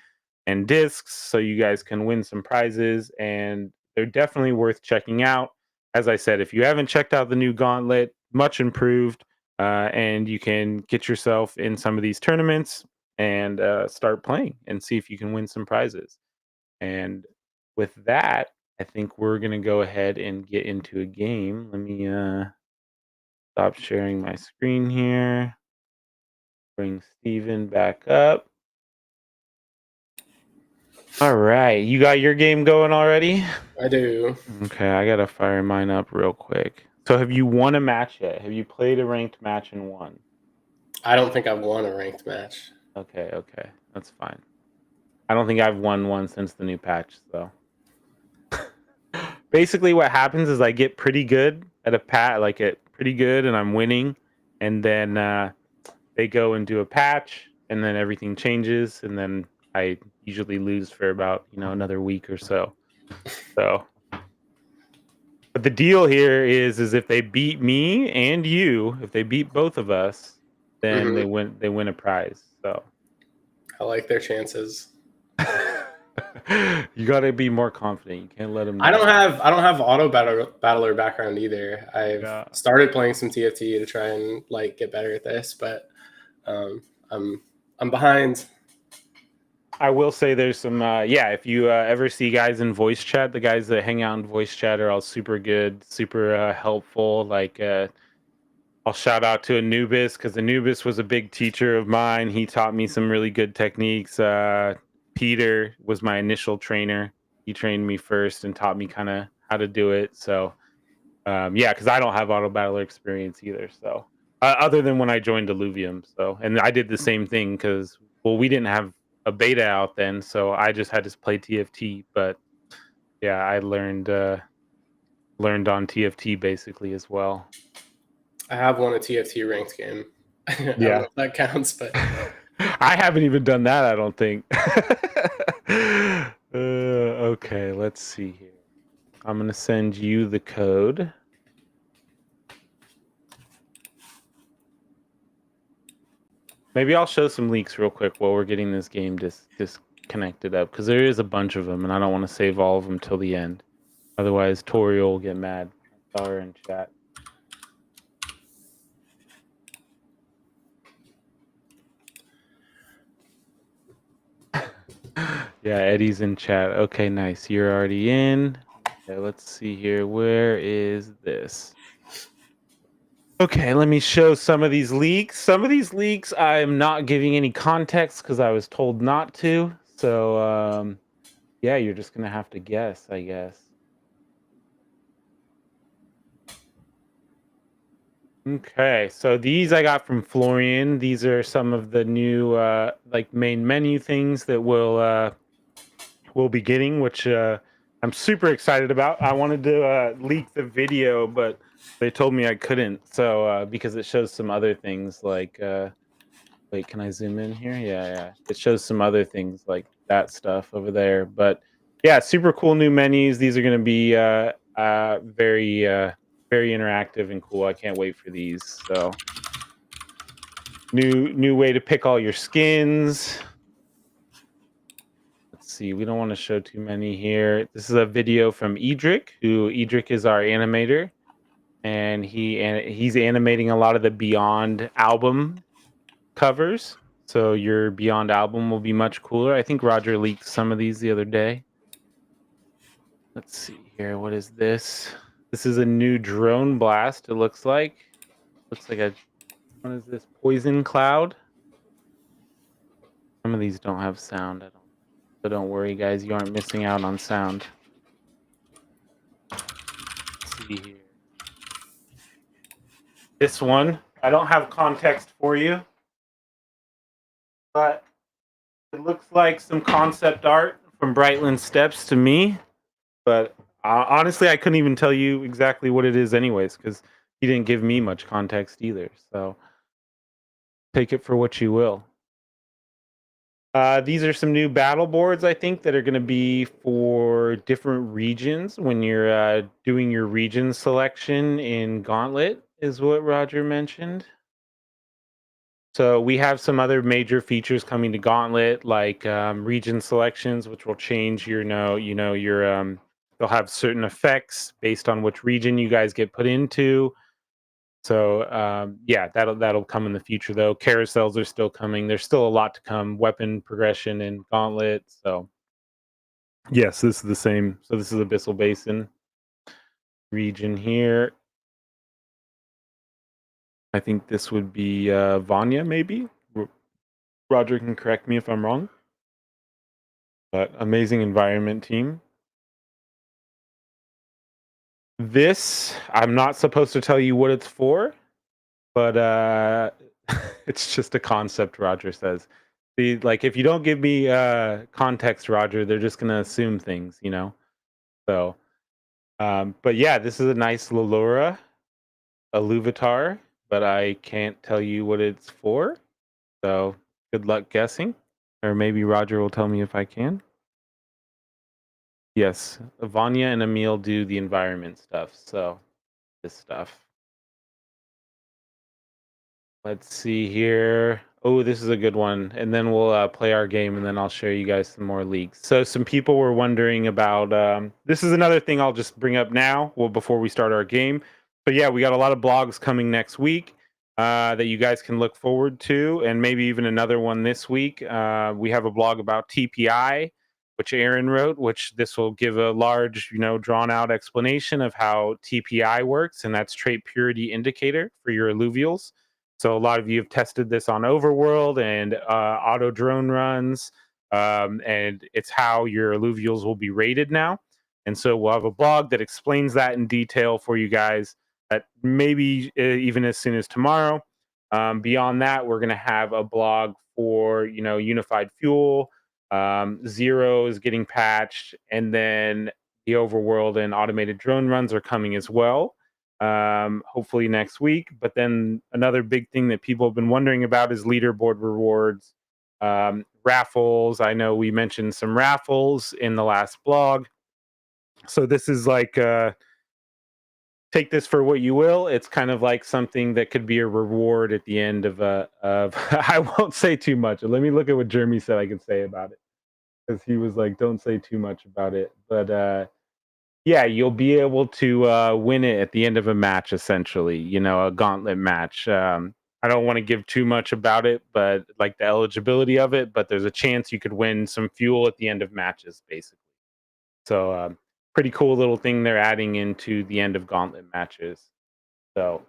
and discs, so you guys can win some prizes, and they're definitely worth checking out. As I said, if you haven't checked out the new Gauntlet, much improved, and you can get yourself in some of these tournaments and start playing and see if you can win some prizes. And with that, I think we're gonna go ahead and get into a game. Let me stop sharing my screen here. Bring Steven back up. All right, you got your game going already? I do. Okay, I gotta fire mine up real quick. So, have you won a match yet? Have you played a ranked match and won? I don't think I've won a ranked match. Okay, that's fine. I don't think I've won one since the new patch, so. Basically, what happens is I get pretty good at pretty good, and I'm winning, and then they go and do a patch, and then everything changes, and then I usually lose for about another week or so. So, but the deal here is if they beat me and you, if they beat both of us, then Hmm. they win a prize. So I like their chances. you got to be more confident. You can't let them I down. don't have auto battler background either. I've Yeah. started playing some TFT to try and like get better at this, but I'm behind. I will say there's some if you ever see guys in voice chat, the guys that hang out in voice chat are all super good, super helpful. Like I'll shout out to Anubis because Anubis was a big teacher of mine. He taught me some really good techniques. Peter was my initial trainer. He trained me first and taught me kind of how to do it. So because I don't have auto battler experience either. So other than when I joined Illuvium, and I did the same thing because we didn't have a beta out then, so I just had to play TFT. But yeah, I learned on TFT basically as well. I have won a TFT ranked game. I don't know if that counts, but I haven't even done that, I don't think. Okay, let's see here. I'm going to send you the code. Maybe I'll show some leaks real quick while we're getting this game disconnected up, because there is a bunch of them, and I don't want to save all of them till the end. Otherwise, Tori will get mad. I saw her in chat. Yeah, Eddie's in chat. Okay, nice. You're already in. Okay, let's see here. Where is this? Okay, let me show some of these leaks. Some of these leaks I'm not giving any context because I was told not to. So, yeah, you're just going to have to guess, I guess. Okay, so these I got from Florian. These are some of the new main menu things that we'll be getting, which I'm super excited about. I wanted to leak the video, but they told me I couldn't. So because it shows some other things like wait, can I zoom in here? Yeah. It shows some other things like that stuff over there. But yeah, super cool new menus. These are going to be very interactive and cool. I can't wait for these. So new way to pick all your skins. Let's see. We don't want to show too many here. This is a video from Edric, who Edric is our animator, and he's animating a lot of the Beyond album covers. So your Beyond album will be much cooler. I think Roger leaked some of these the other day. Let's see here. What is this? This is a new drone blast. It looks like a what is this? Poison cloud. Some of these don't have sound. So don't worry, guys. You aren't missing out on sound. Let's see here. This one, I don't have context for you, but it looks like some concept art from Brightland Steps to me. But honestly, I couldn't even tell you exactly what it is, anyways, because he didn't give me much context either. So take it for what you will. These are some new battle boards, I think, that are going to be for different regions when you're doing your region selection in Gauntlet, is what Roger mentioned. So we have some other major features coming to Gauntlet, like region selections, which will change your your they'll have certain effects based on which region you guys get put into. So yeah, that'll come in the future though. Carousels are still coming. There's still a lot to come. Weapon progression in Gauntlet. So yes, this is the same. So this is Abyssal Basin region here. I think this would be Vanya, maybe. Roger can correct me if I'm wrong. But amazing environment team. This, I'm not supposed to tell you what it's for, but it's just a concept, Roger says. See, like if you don't give me context, Roger, they're just gonna assume things, you know. So, but yeah, this is a nice Lulura, a Illuvitar, but I can't tell you what it's for. So, good luck guessing, or maybe Roger will tell me if I can. Yes, Vanya and Emil do the environment stuff. So, this stuff. Let's see here. Oh, this is a good one. And then we'll play our game, and then I'll show you guys some more leaks. So some people were wondering about. This is another thing I'll just bring up now. Well, before we start our game. But yeah, we got a lot of blogs coming next week that you guys can look forward to, and maybe even another one this week. We have a blog about TPI, which Aaron wrote. Which this will give a large, drawn out explanation of how TPI works, and that's trait purity indicator for your alluvials. So a lot of you have tested this on Overworld and auto drone runs, and it's how your alluvials will be rated now. And so we'll have a blog that explains that in detail for you guys. That maybe even as soon as tomorrow. Beyond that, we're going to have a blog for unified fuel. Zero is getting patched, and then the Overworld and automated drone runs are coming as well, hopefully next week. But then another big thing that people have been wondering about is leaderboard rewards, raffles. I know we mentioned some raffles in the last blog. So this is like, take this for what you will. It's kind of like something that could be a reward at the end of I won't say too much. Let me look at what Jeremy said I could say about it, because he was like, don't say too much about it. But yeah, you'll be able to win it at the end of a match, essentially, a gauntlet match. I don't want to give too much about it, but like the eligibility of it, but there's a chance you could win some fuel at the end of matches, basically. So, pretty cool little thing they're adding into the end of gauntlet matches. So,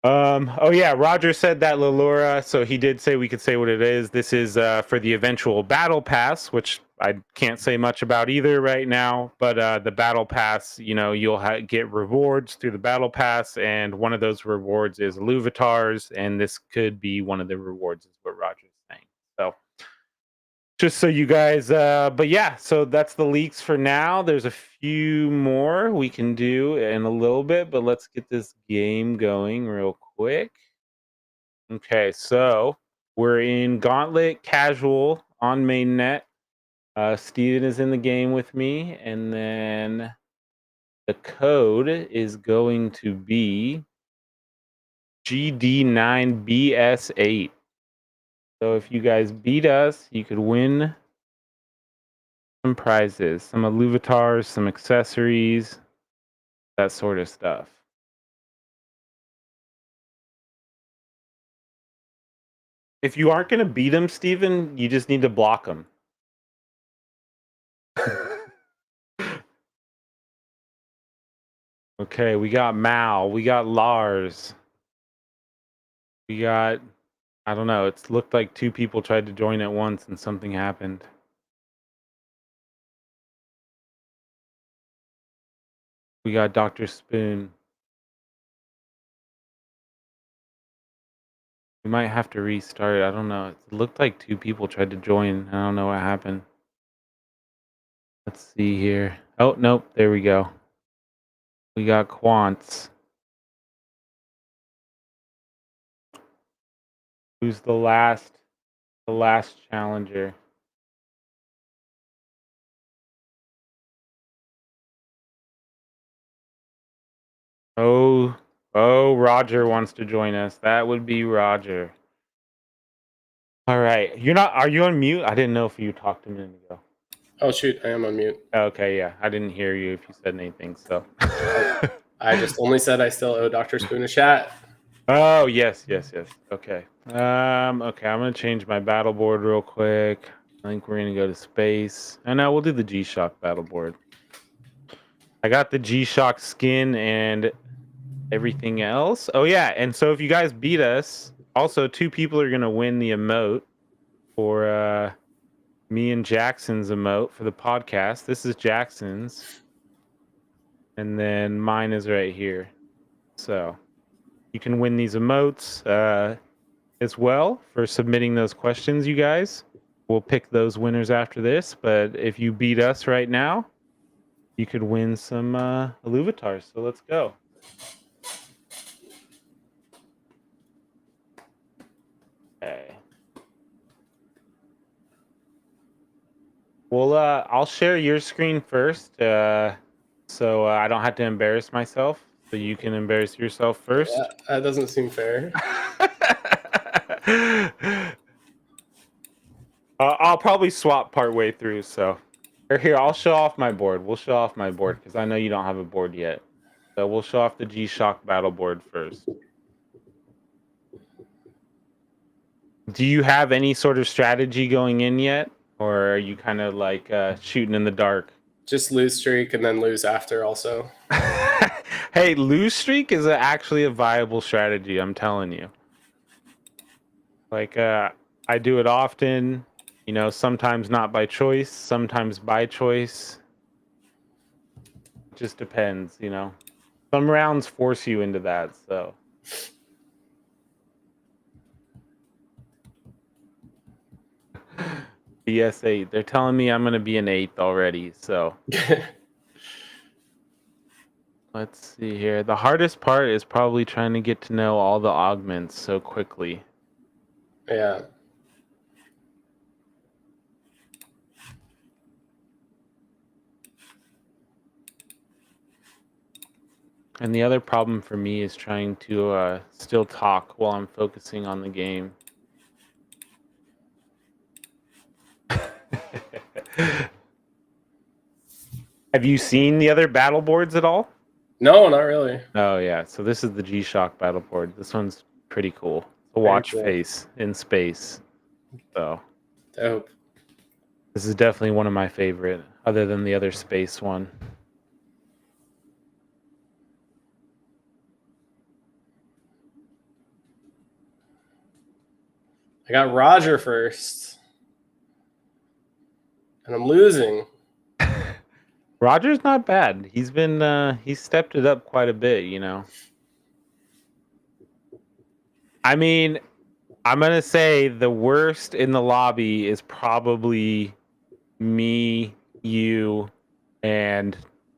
oh yeah, Roger said that Lulura, so he did say we could say what it is. This is for the eventual battle pass, which I can't say much about either right now. But the battle pass, you'll get rewards through the battle pass, and one of those rewards is Illuvitars, and this could be one of the rewards, is what Roger's saying. So just so you guys, but yeah, so that's the leaks for now. There's a few more we can do in a little bit, but let's get this game going real quick. Okay, so we're in Gauntlet Casual on mainnet. Steven is in the game with me, and then the code is going to be GD9BS8. So if you guys beat us, you could win some prizes, some Illuvitars, some accessories, that sort of stuff. If you aren't going to beat them, Steven, you just need to block them. Okay, we got Mal, we got Lars, we got, I don't know, it looked like two people tried to join at once and something happened. We got Dr. Spoon. We might have to restart. I don't know. It looked like two people tried to join. I don't know what happened. Let's see here. Oh, nope. There we go. We got Quants. Who's the last challenger? Oh, Roger wants to join us. That would be Roger. All right. You're not. Are you on mute? I didn't know if you talked a minute ago. Oh shoot, I am on mute. Okay, yeah. I didn't hear you if you said anything. So. I just only said I still owe Dr. Spoon a chat. Oh yes. Okay. Okay. I'm gonna change my battle board real quick. I think we're gonna go to space. And now we'll do the G-Shock battle board. I got the G-Shock skin and everything else. Oh yeah, and so if you guys beat us, also 2 people are gonna win the emote for me and Jackson's emote for the podcast. This is Jackson's, and then mine is right here. So you can win these emotes as well for submitting those questions, you guys. We'll pick those winners after this, but if you beat us right now, you could win some Illuvitars. So let's go. Okay. Well, I'll share your screen first, so I don't have to embarrass myself. So you can embarrass yourself first. Yeah, that doesn't seem fair. I'll probably swap partway through. So here, I'll show off my board. We'll show off my board because I know you don't have a board yet. So we'll show off the G-Shock battle board first. Do you have any sort of strategy going in yet? Or are you kind of like shooting in the dark? Just lose streak and then lose after also. Hey, lose streak is actually a viable strategy, I'm telling you. Like, I do it often, you know, sometimes not by choice, sometimes by choice. It just depends, you know. Some rounds force you into that, so. BS8. They're telling me I'm going to be an 8th already, so. Let's see here. The hardest part is probably trying to get to know all the augments so quickly. Yeah. And the other problem for me is trying to still talk while I'm focusing on the game. Have you seen the other battle boards at all? No, not really. Oh yeah, so this is the G-Shock battle board. This one's pretty cool. A watch cool. face in space. So Dope. this is definitely one of my favorite, other than the other space one. I got Roger first. And I'm losing. Roger's not bad. He's been he's stepped it up quite a bit, you know. I mean, I'm gonna say the worst in the lobby is probably me, you, and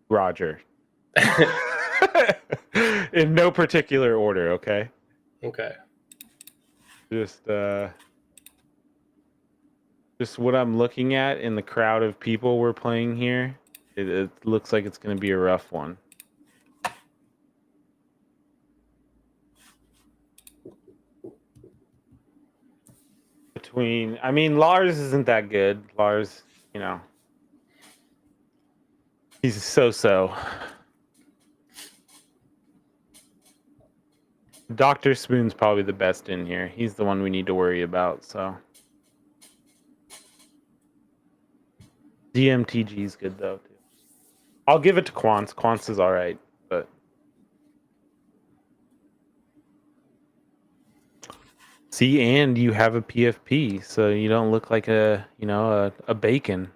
Roger. In no particular order, okay? Okay. Just what I'm looking at in the crowd of people we're playing here, it looks like it's going to be a rough one. I mean, Lars isn't that good. Lars, you know, he's so-so. Dr. Spoon's probably the best in here. He's the one we need to worry about, so. DMTG's good, though, too. I'll give it to Quants. Quants is all right, but. See, and you have a PFP, so you don't look like a bacon.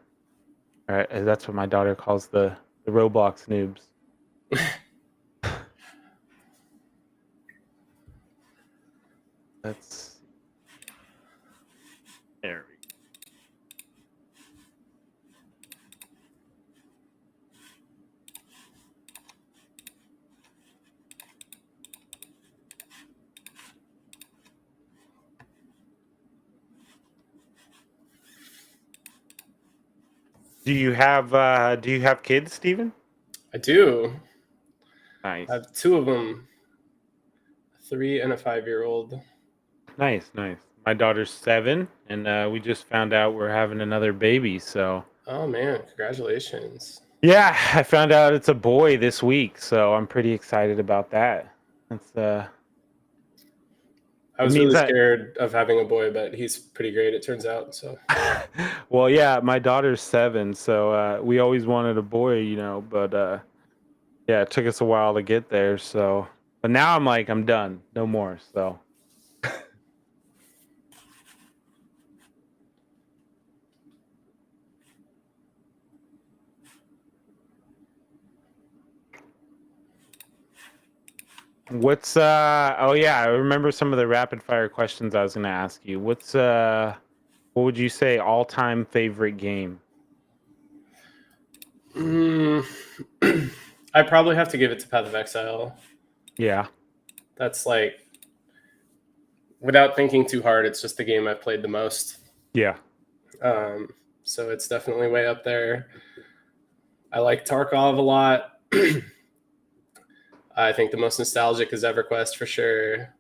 All right, that's what my daughter calls the Roblox noobs. That's there. Do you have kids, Steven? I do. Nice. I have 2 of them. A 3 and a 5-year-old. Nice. My daughter's 7, and we just found out we're having another baby. So Oh man, congratulations. yeah, I found out it's a boy this week, so I'm pretty excited about that. It's I it was means really that. scared of having a boy, but he's pretty great, it turns out. So Well, yeah, my daughter's 7, so we always wanted a boy, but yeah, it took us a while to get there. So, but now I'm like, I'm done, no more. So, what's oh yeah, I remember some of the rapid fire questions I was going to ask you. What would you say all-time favorite game? mm, I probably have to give it to Path of Exile. Yeah. That's like, without thinking too hard, it's just the game I've played the most. Yeah. Um, so it's definitely way up there. I like Tarkov a lot. I think the most nostalgic is EverQuest for sure.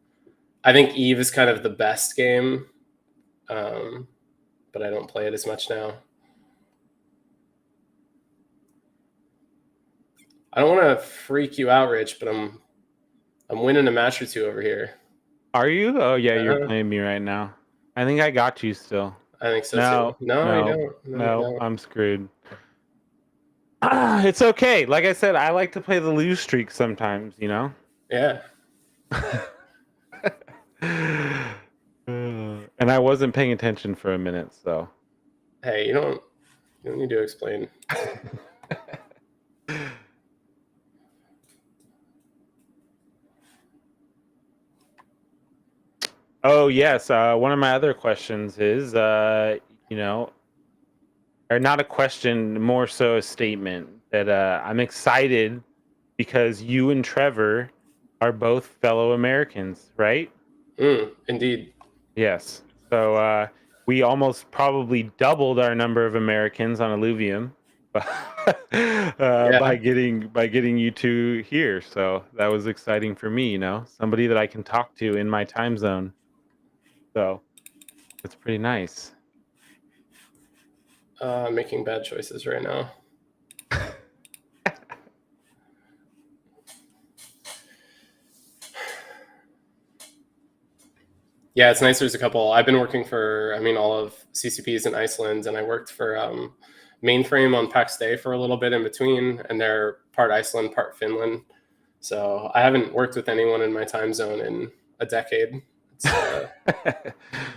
I think Eve is kind of the best game, but I don't play it as much now. I don't want to freak you out, Rich, but I'm winning a match or two over here. Are you? Oh yeah, you're Uh, playing me right now. I think I got you still. I think so too. No, No, you no, don't. No, you no, don't. I'm screwed. It's okay. Like I said, I like to play the lose streak sometimes, Yeah. And I wasn't paying attention for a minute, so. Hey, you don't need to explain. Oh yes, one of my other questions is, or not a question, more so a statement that I'm excited because you and Trevor are both fellow Americans, right? Indeed. Yes. So we almost probably doubled our number of Americans on Illuvium Yeah. by getting you two here. So that was exciting for me, somebody that I can talk to in my time zone. So it's pretty nice. Making bad choices right now. Yeah, it's nice. There's a couple. I've been working for, all of CCPs in Iceland, and I worked for Mainframe on PAX Day for a little bit in between, and they're part Iceland, part Finland. So I haven't worked with anyone in my time zone in a decade. It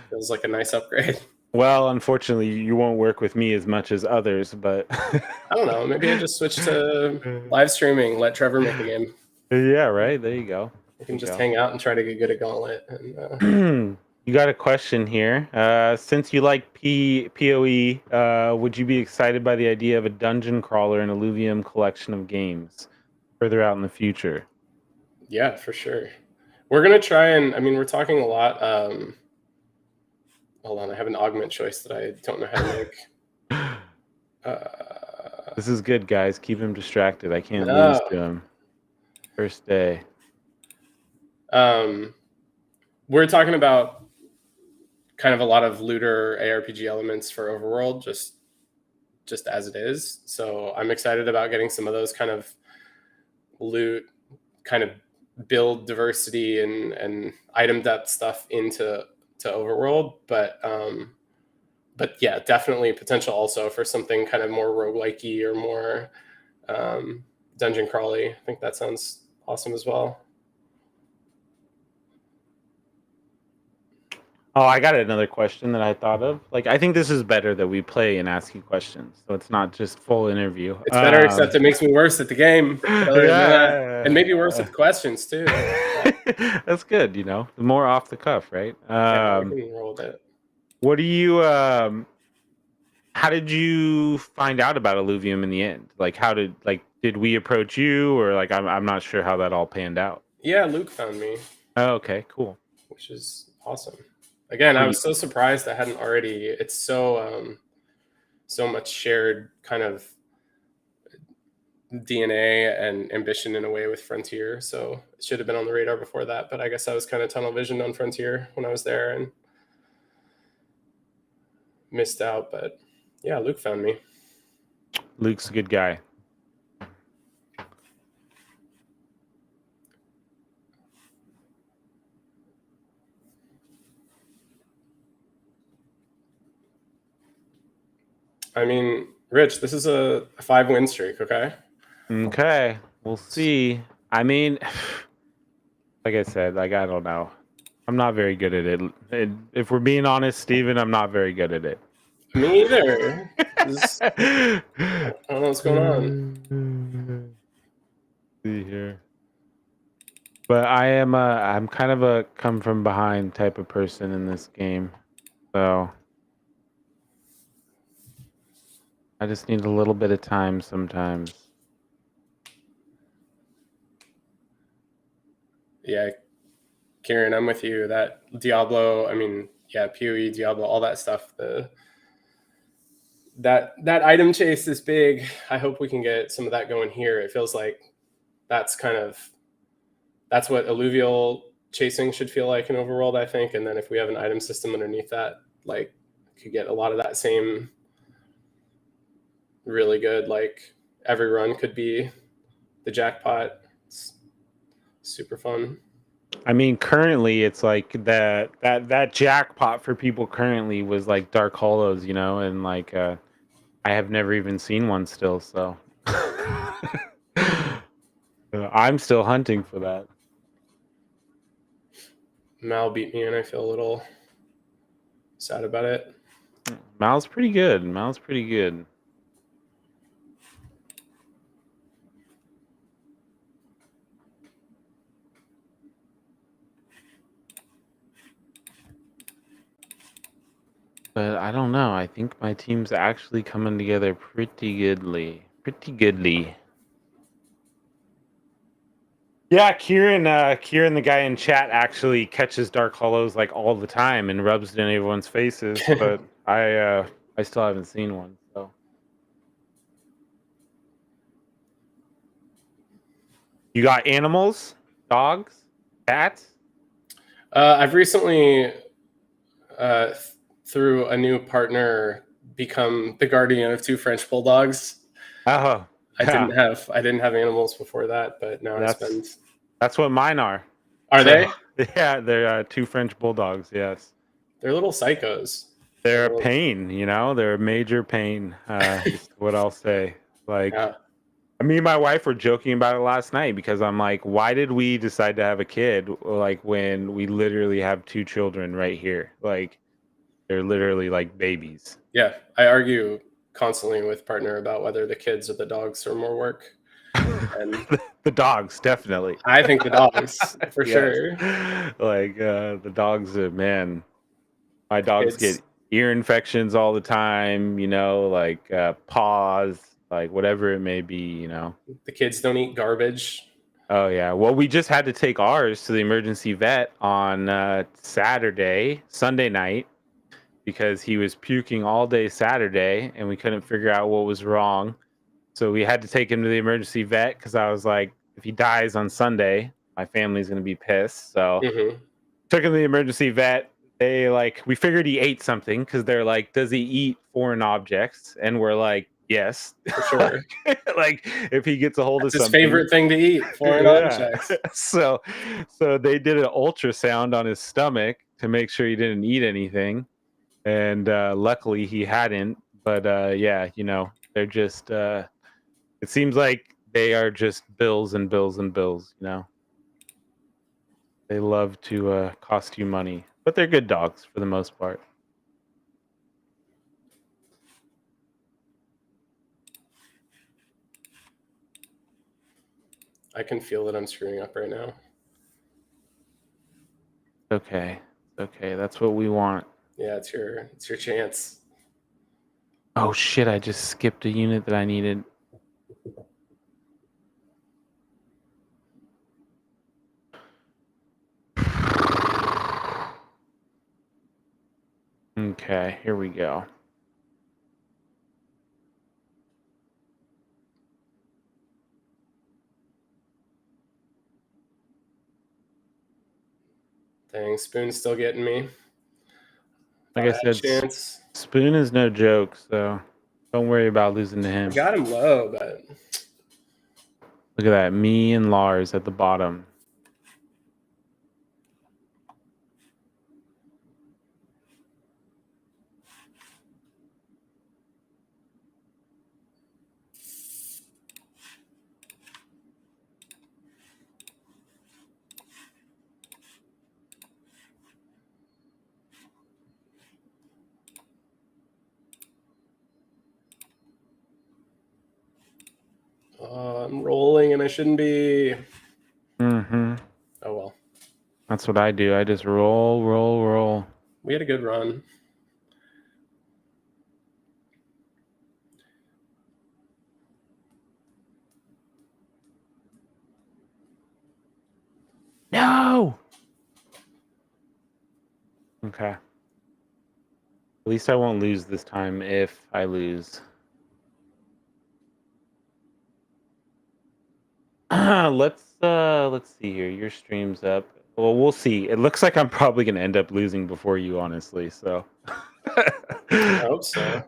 feels like a nice upgrade. Well, unfortunately, you won't work with me as much as others, but I don't know. Maybe I just switch to live streaming. Let Trevor make the game. yeah, right. There you go. We There can you just go. hang out and try to get good at Gauntlet. And You got a question here. Since you like PoE, would you be excited by the idea of a dungeon crawler in Illuvium collection of games further out in the future? yeah, for sure. We're gonna try and. We're talking a lot. Hold on, I have an augment choice that I don't know how to make. This is good, guys. Keep him distracted. I can't lose No. to him. First day. We're talking about kind of a lot of looter ARPG elements for Overworld, just as it is. So I'm excited about getting some of those kind of loot, kind of build diversity and item depth stuff into Overworld. But yeah, definitely potential also for something kind of more roguelike-y or more dungeon crawly. I think that sounds awesome as well. Oh, I got another question that I thought of. Like, I think this is better that we play and ask you questions, so it's not just full interview. It's better, except it makes me worse at the game. But other than that, and maybe worse at the questions too. That's good. The more off the cuff, right? Yeah, we can roll with it. What do you? How did you find out about Illuvium in the end? Like, did we approach you, or like I'm not sure how that all panned out. Yeah, Luke found me, Oh, okay, cool. which is awesome. Again, Were I you, was so surprised I hadn't already. It's so much shared kind of DNA and ambition in a way with Frontier. So it should have been on the radar before that. But I guess I was kind of tunnel visioned on Frontier when I was there, and missed out, but yeah, Luke found me. Luke's a good guy. I mean, Rich, this is a 5-win streak, okay? Okay, we'll see. I mean, like I said, like I don't know. I'm not very good at it. If we're being honest, Steven, I'm not very good at it. Me either. I don't know what's going on. See here. But I'm kind of a come from behind type of person in this game. So I just need a little bit of time sometimes. Yeah, Kieran, I'm with you. That Diablo, I mean, yeah, PoE, Diablo, all that stuff. That item chase is big. I hope we can get some of that going here. It feels like that's what alluvial chasing should feel like in overworld, I think. And then if we have an item system underneath that, like, could get a lot of that same really good, like every run could be the jackpot. It's super fun. I mean, currently it's like that jackpot for people currently was like Dark Hollows, you know, and like I have never even seen one still, so I'm still hunting for that. Mal beat me and I feel a little sad about it. Mal's pretty good. Mal's pretty good. But I don't know. I think my team's actually coming together pretty goodly. Pretty goodly. Yeah, Kieran, the guy in chat, actually catches Dark Hollows like all the time and rubs it in everyone's faces. But I still haven't seen one. So you got animals, dogs, cats? I've recently, through a new partner, become the guardian of 2 French bulldogs. Oh, I didn't have animals before that, but now that's what mine are. Are they? Yeah, they're 2 French bulldogs. Yes, They're little psychos. they're a pain. You know, they're a major pain. Is what I'll say. Like, Yeah. me and my wife were joking about it last night because I'm like, why did we decide to have a kid? Like, when we literally have 2 children right here. Like, they're literally like babies. Yeah, I argue constantly with partner about whether the kids or the dogs are more work. And The dogs, definitely. I think the dogs for Yes. sure. Like the dogs, man. My dogs Kids, get ear infections all the time. You know, like paws, like whatever it may be. You know. the kids don't eat garbage. Oh yeah. Well, we just had to take ours to the emergency vet on Sunday night, because he was puking all day Saturday and we couldn't figure out what was wrong. So we had to take him to the emergency vet because I was like, if he dies on Sunday, my family's going to be pissed. So took him to the emergency vet. We figured he ate something because they're like, does he eat foreign objects? And we're like, yes. For sure. Like if he gets a hold That's of his something. favorite thing to eat, foreign objects. So they did an ultrasound on his stomach to make sure he didn't eat anything. And luckily he hadn't. But yeah, you know, they're just it seems like they are just bills and bills and bills, you know. They love to cost you money, but they're good dogs for the most part. I can feel that I'm screwing up right now. Okay. Okay, that's what we want. Yeah, it's your chance. Oh shit, I just skipped a unit that I needed. Okay, here we go. Dang, Spoon's still getting me. Like I said, Spoon is no joke, so don't worry about losing to I him. got him low, but Look at that, me and Lars at the bottom. I'm rolling and I shouldn't be. Mm-hmm. Oh well. That's what I do. I just roll. We had a good run. No! Okay. At least I won't lose this time if I lose. Let's see here. Your stream's up. Well, we'll see. It looks like I'm probably gonna end up losing before you, honestly. So. I hope so.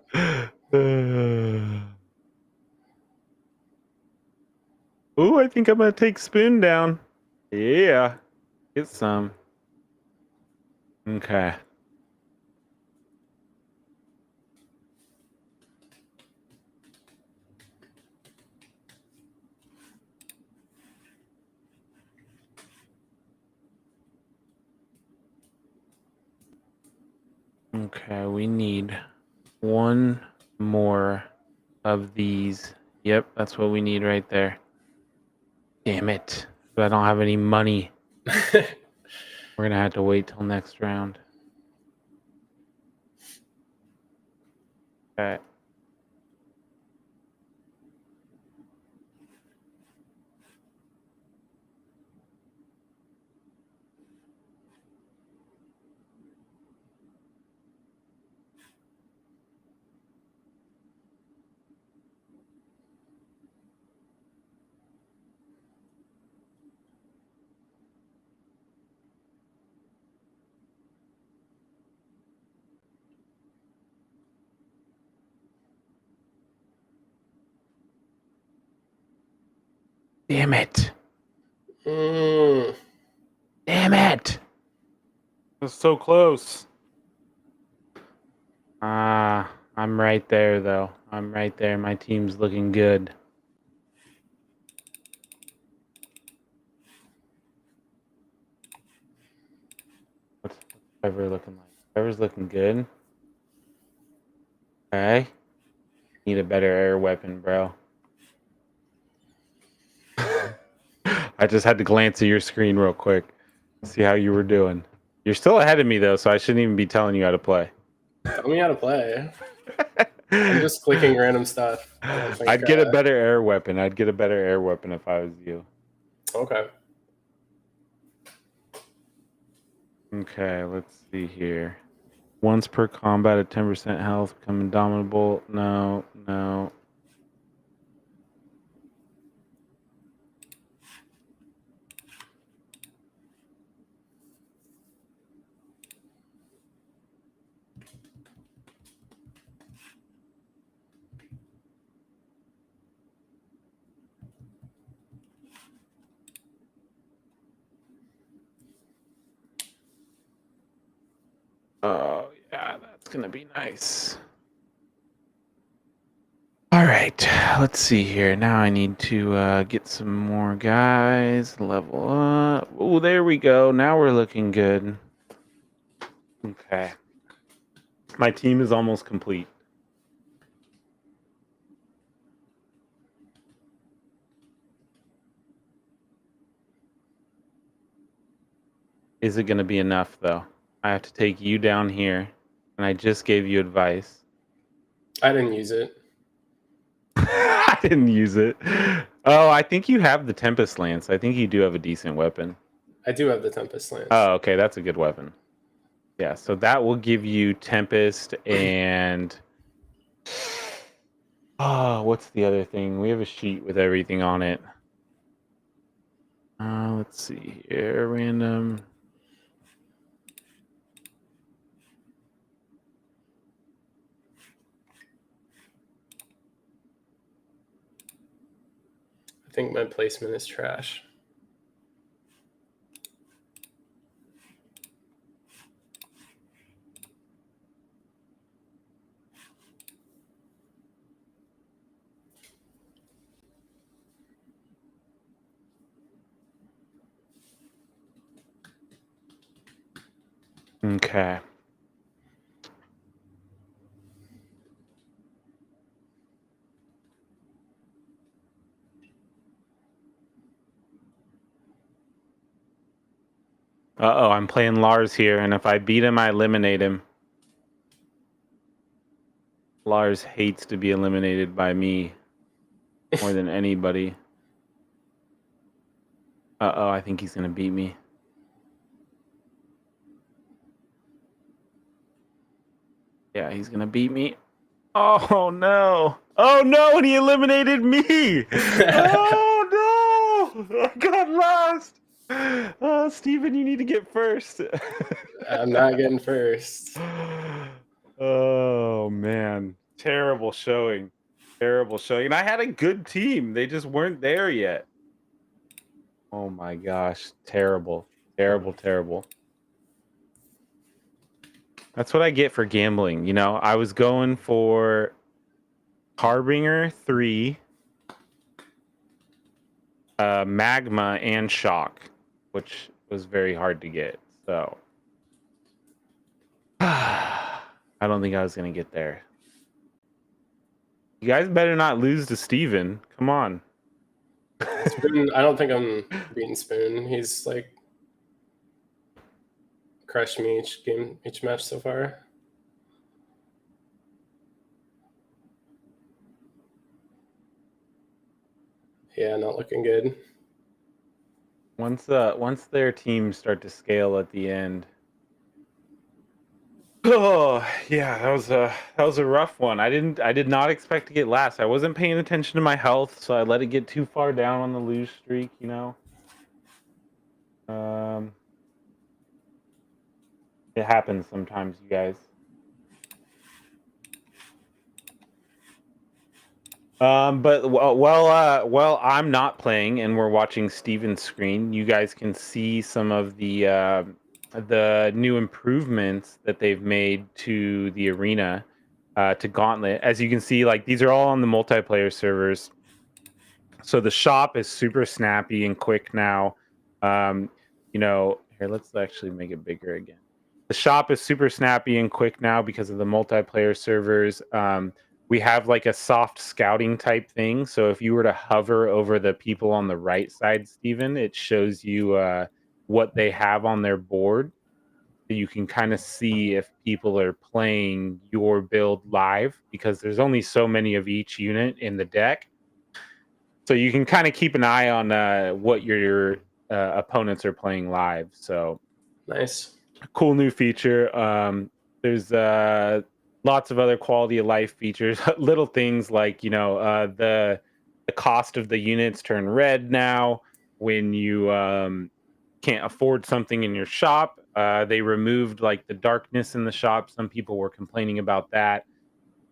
Ooh, I think I'm gonna take Spoon down. Yeah, get some. Okay. Okay, we need one more of these. Yep, that's what we need right there. Damn it. But I don't have any money. We're gonna have to wait till next round. Okay. Damn it. Mm. Damn it. It was so close. I'm right there though. I'm right there. My team's looking good. What's Trevor looking like? Trevor's looking good. Okay. Need a better air weapon, bro. I just had to glance at your screen real quick. See how you were doing. You're still ahead of me though, so I shouldn't even be telling you how to play. Tell me how to play. I'm just clicking random stuff. I don't think, I'd get a better air weapon. I'd get a better air weapon if I was you. Okay. Okay, let's see here. Once per combat at 10% health, become indomitable. No. Oh, yeah, that's going to be nice. All right, let's see here. Now I need to get some more guys, level up. Oh, there we go. Now we're looking good. Okay. My team is almost complete. Is it going to be enough, though? I have to take you down here, and I just gave you advice. I didn't use it. I didn't use it. Oh, I think you have the Tempest Lance. I think you do have a decent weapon. I do have the Tempest Lance. Oh, okay. That's a good weapon. Yeah, so that will give you Tempest and... Oh, what's the other thing? We have a sheet with everything on it. Let's see here. Random. I think my placement is trash. Okay. Uh-oh, I'm playing Lars here, and if I beat him, I eliminate him. Lars hates to be eliminated by me more than anybody. Uh-oh, I think he's gonna beat me. Yeah, he's gonna beat me. Oh no! Oh no! And he eliminated me! Oh no! I got lost. Oh, Steven, you need to get first. I'm not getting first. Oh man, terrible showing. Terrible showing. And I had a good team. They just weren't there yet. Oh my gosh, terrible. Terrible, terrible. That's what I get for gambling. You know, I was going for Harbinger 3, Magma, and Shock, which was very hard to get. So I don't think I was going to get there. You guys better not lose to Steven. Come on. I don't think I'm beating Spoon. He's like crushed me each match so far. Yeah, not looking good. Once their teams start to scale at the end. Oh yeah, that was a rough one. I did not expect to get last. I wasn't paying attention to my health, so I let it get too far down on the lose streak, you know. It happens sometimes, you guys. But while I'm not playing and we're watching Steven's screen, you guys can see some of the new improvements that they've made to the arena, to Gauntlet. As you can see, like these are all on the multiplayer servers. So the shop is super snappy and quick now. You know, here, let's actually make it bigger again. The shop is super snappy and quick now because of the multiplayer servers. We have like a soft scouting type thing. So if you were to hover over the people on the right side, Steven, it shows you what they have on their board. So you can kind of see if people are playing your build live, because there's only so many of each unit in the deck. So you can kind of keep an eye on what your opponents are playing live. So nice. Cool new feature. There's lots of other quality of life features. Little things like, you know, the cost of the units turn red now when you can't afford something in your shop. They removed like the darkness in the shop. Some people were complaining about that.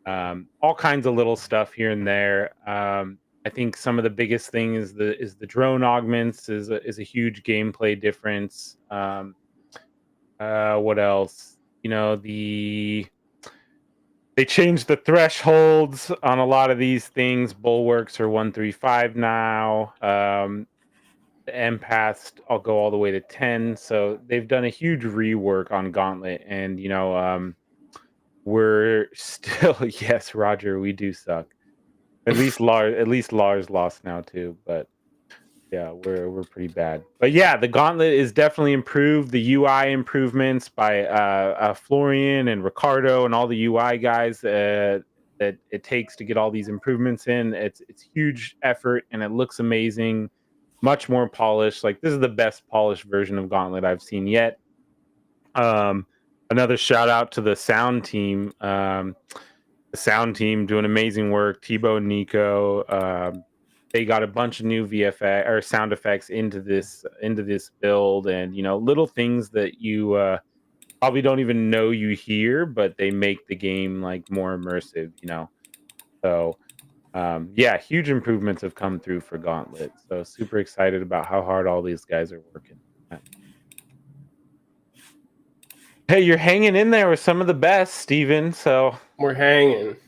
All kinds of little stuff here and there. I think some of the biggest thing is the drone augments is a huge gameplay difference. What else? You know, they changed the thresholds on a lot of these things. Bulwarks are 135 now. The empaths, I'll go all the way to 10. So they've done a huge rework on Gauntlet, and you know, we're still yes, Roger, we do suck. At least Lars lost now too, but yeah, we're pretty bad. But yeah, the Gauntlet is definitely improved. The UI improvements by Florian and Ricardo and all the UI guys that it takes to get all these improvements in. It's huge effort, and it looks amazing. Much more polished. Like this is the best polished version of Gauntlet I've seen yet. Another shout out to the sound team. The sound team doing amazing work. Tebow and Nico. They got a bunch of new VFX or sound effects into this build, and you know, little things that you probably don't even know you hear, but they make the game like more immersive. You know, so Yeah, huge improvements have come through for Gauntlet. So super excited about how hard all these guys are working. Hey, you're hanging in there with some of the best, Steven. So We're hanging. see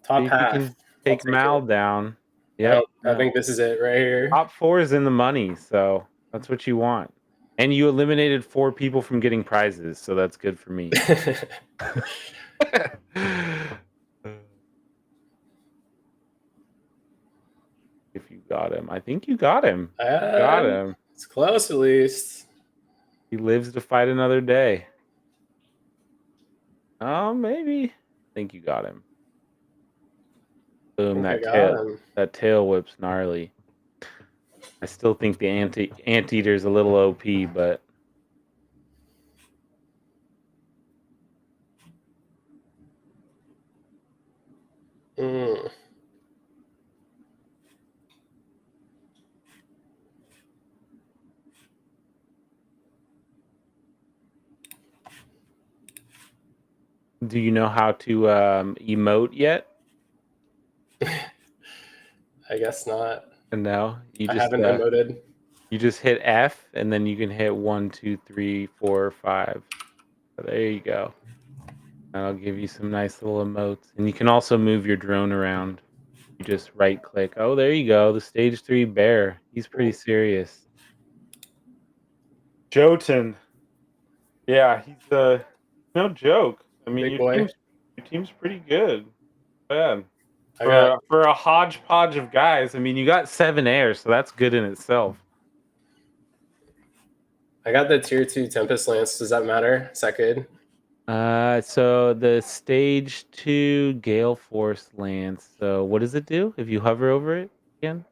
Top if you half. can I'll take take Mal it. down. Yep. I Yeah. think this is it right here. Top 4 is in the money, so that's what you want. And you eliminated 4 people from getting prizes, so that's good for me. If you got him. I think you got him. Got him. It's close at least. He lives to fight another day. Oh, maybe. I think you got him. Boom, that tail whip's gnarly. I still think the anteater's a little OP, but do you know how to emote yet? I guess not. No, you I just haven't emoted. you just hit F, and then you can hit 1, 2, 3, 4, 5. So there you go. That'll give you some nice little emotes, and you can also move your drone around. You just right click. Oh, there you go. The stage 3 bear. He's pretty serious. Jotun. Yeah, he's no joke. I mean, Big boy. Your team's pretty good. Bad. For a hodgepodge of guys, I mean, you got 7 airs, so that's good in itself. I got the tier 2 Tempest Lance. Does that matter? Is that good? So the stage 2 Gale Force Lance. So what does it do if you hover over it again?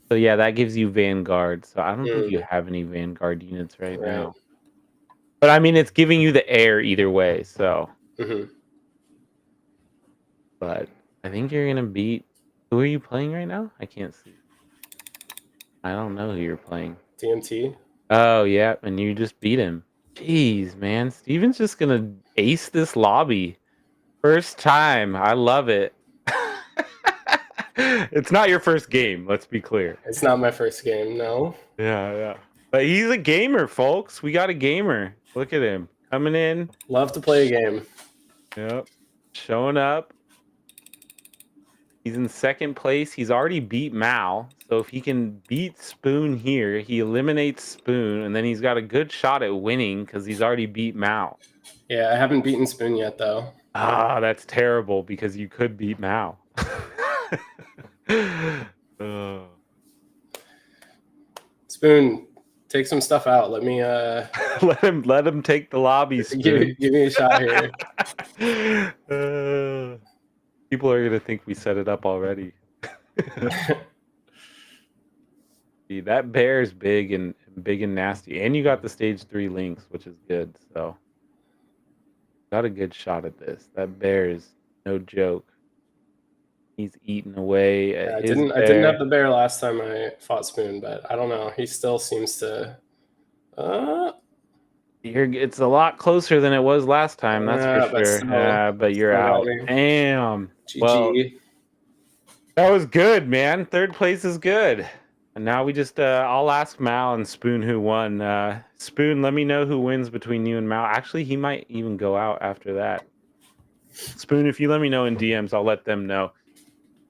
So yeah, that gives you Vanguard. So I don't think you have any Vanguard units right now. But I mean, it's giving you the air either way. So. But I think you're gonna beat. Who are you playing right now? I can't see. I don't know who you're playing. DMT. Oh yeah, and you just beat him. Jeez, man, Steven's just gonna ace this lobby. First time. I love it. It's not your first game, let's be clear. It's not my first game, no. Yeah. But he's a gamer, folks. We got a gamer. Look at him coming in. Love to play a game. Yep. Showing up. He's in second place. He's already beat Mal. So if he can beat Spoon here, he eliminates Spoon, and then he's got a good shot at winning because he's already beat Mal. Yeah, I haven't beaten Spoon yet, though. Ah, that's terrible because you could beat Mal. Spoon, take some stuff out. Let me let him take the lobby, Spoon. give me a shot here. People are gonna think we set it up already. See, that bear is big and nasty, and you got the stage 3 links, which is good. So got a good shot at this. That bear is no joke. He's eating away at I didn't have the bear last time I fought Spoon, but I don't know. He still seems to. It's a lot closer than it was last time. That's for sure. But you're out. Damn. GG. Well, that was good, man. Third place is good. And now we just I'll ask Mal and Spoon who won. Spoon, let me know who wins between you and Mal. Actually, he might even go out after that. Spoon, if you let me know in DMs, I'll let them know.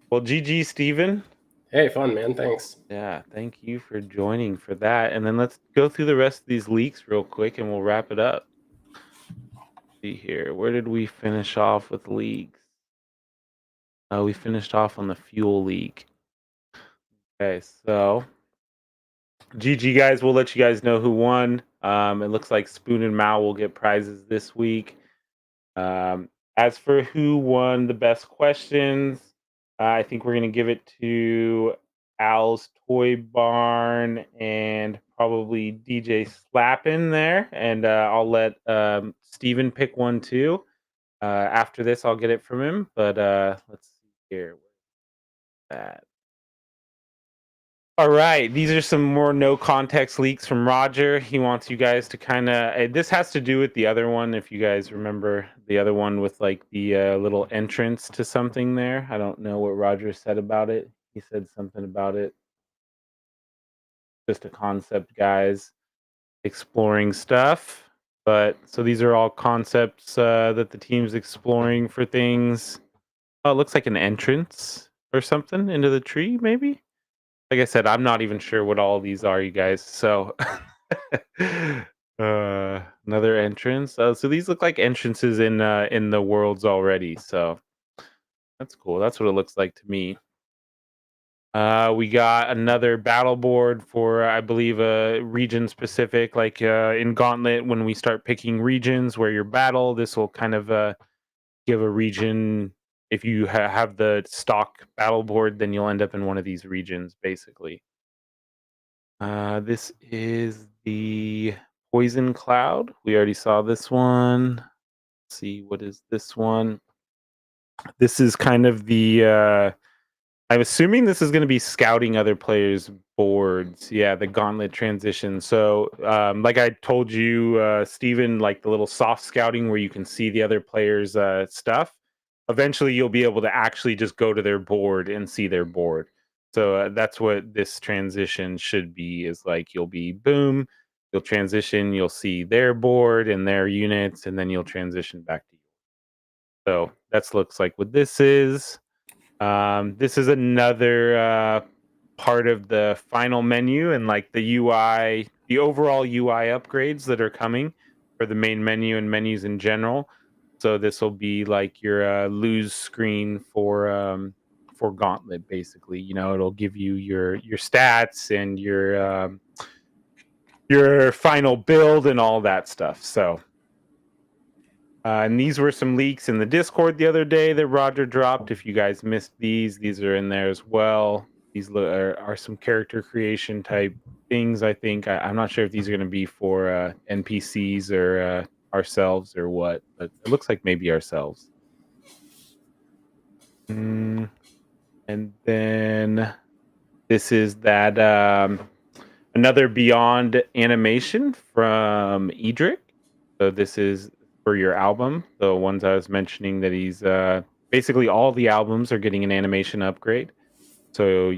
Well, GG, Steven. Hey, fun, man. Thanks. Yeah, thank you for joining for that. And then let's go through the rest of these leaks real quick and we'll wrap it up. Let's see here. Where did we finish off with leagues? We finished off on the fuel league. Okay, so GG, guys. We'll let you guys know who won. It looks like Spoon and Mal will get prizes this week. As for who won the best questions, I think we're going to give it to Al's Toy Barn and probably DJ Slappin there. And I'll let Steven pick one too. After this, I'll get it from him. But let's see here. Where's that? All right, these are some more no context leaks from Roger. He wants you guys to kind of. This has to do with the other one, if you guys remember the other one with like the little entrance to something there. I don't know what Roger said about it. He said something about it. Just a concept, guys, exploring stuff. But so these are all concepts that the team's exploring for things. Oh, it looks like an entrance or something into the tree, maybe. Like I said, I'm not even sure what all these are, you guys. So, another entrance. So these look like entrances in the worlds already. So that's cool. That's what it looks like to me. We got another battle board for, I believe, a region specific. Like in Gauntlet, when we start picking regions where your battle, this will kind of give a region. If you have the stock battle board, then you'll end up in one of these regions, basically. This is the Poison Cloud. We already saw this one. Let's see, what is this one? This is kind of the I'm assuming this is going to be scouting other players' boards. Yeah, the Gauntlet transition. So, like I told you, Steven, like the little soft scouting where you can see the other players' stuff. Eventually, you'll be able to actually just go to their board and see their board. So that's what this transition should be. Is like you'll be boom, you'll transition, you'll see their board and their units, and then you'll transition back to you. So that looks like what this is. This is another part of the final menu and like the UI, the overall UI upgrades that are coming for the main menu and menus in general. So this will be like your lose screen for Gauntlet, basically. You know, it'll give you your stats and your final build and all that stuff. So. And these were some leaks in the Discord the other day that Roger dropped. If you guys missed these are in there as well. These are some character creation type things, I think. I'm not sure if these are going to be for NPCs or ourselves or what, but it looks like maybe ourselves. And then this is that another Beyond animation from Edric. So this is for your album, the ones I was mentioning that he's basically all the albums are getting an animation upgrade. So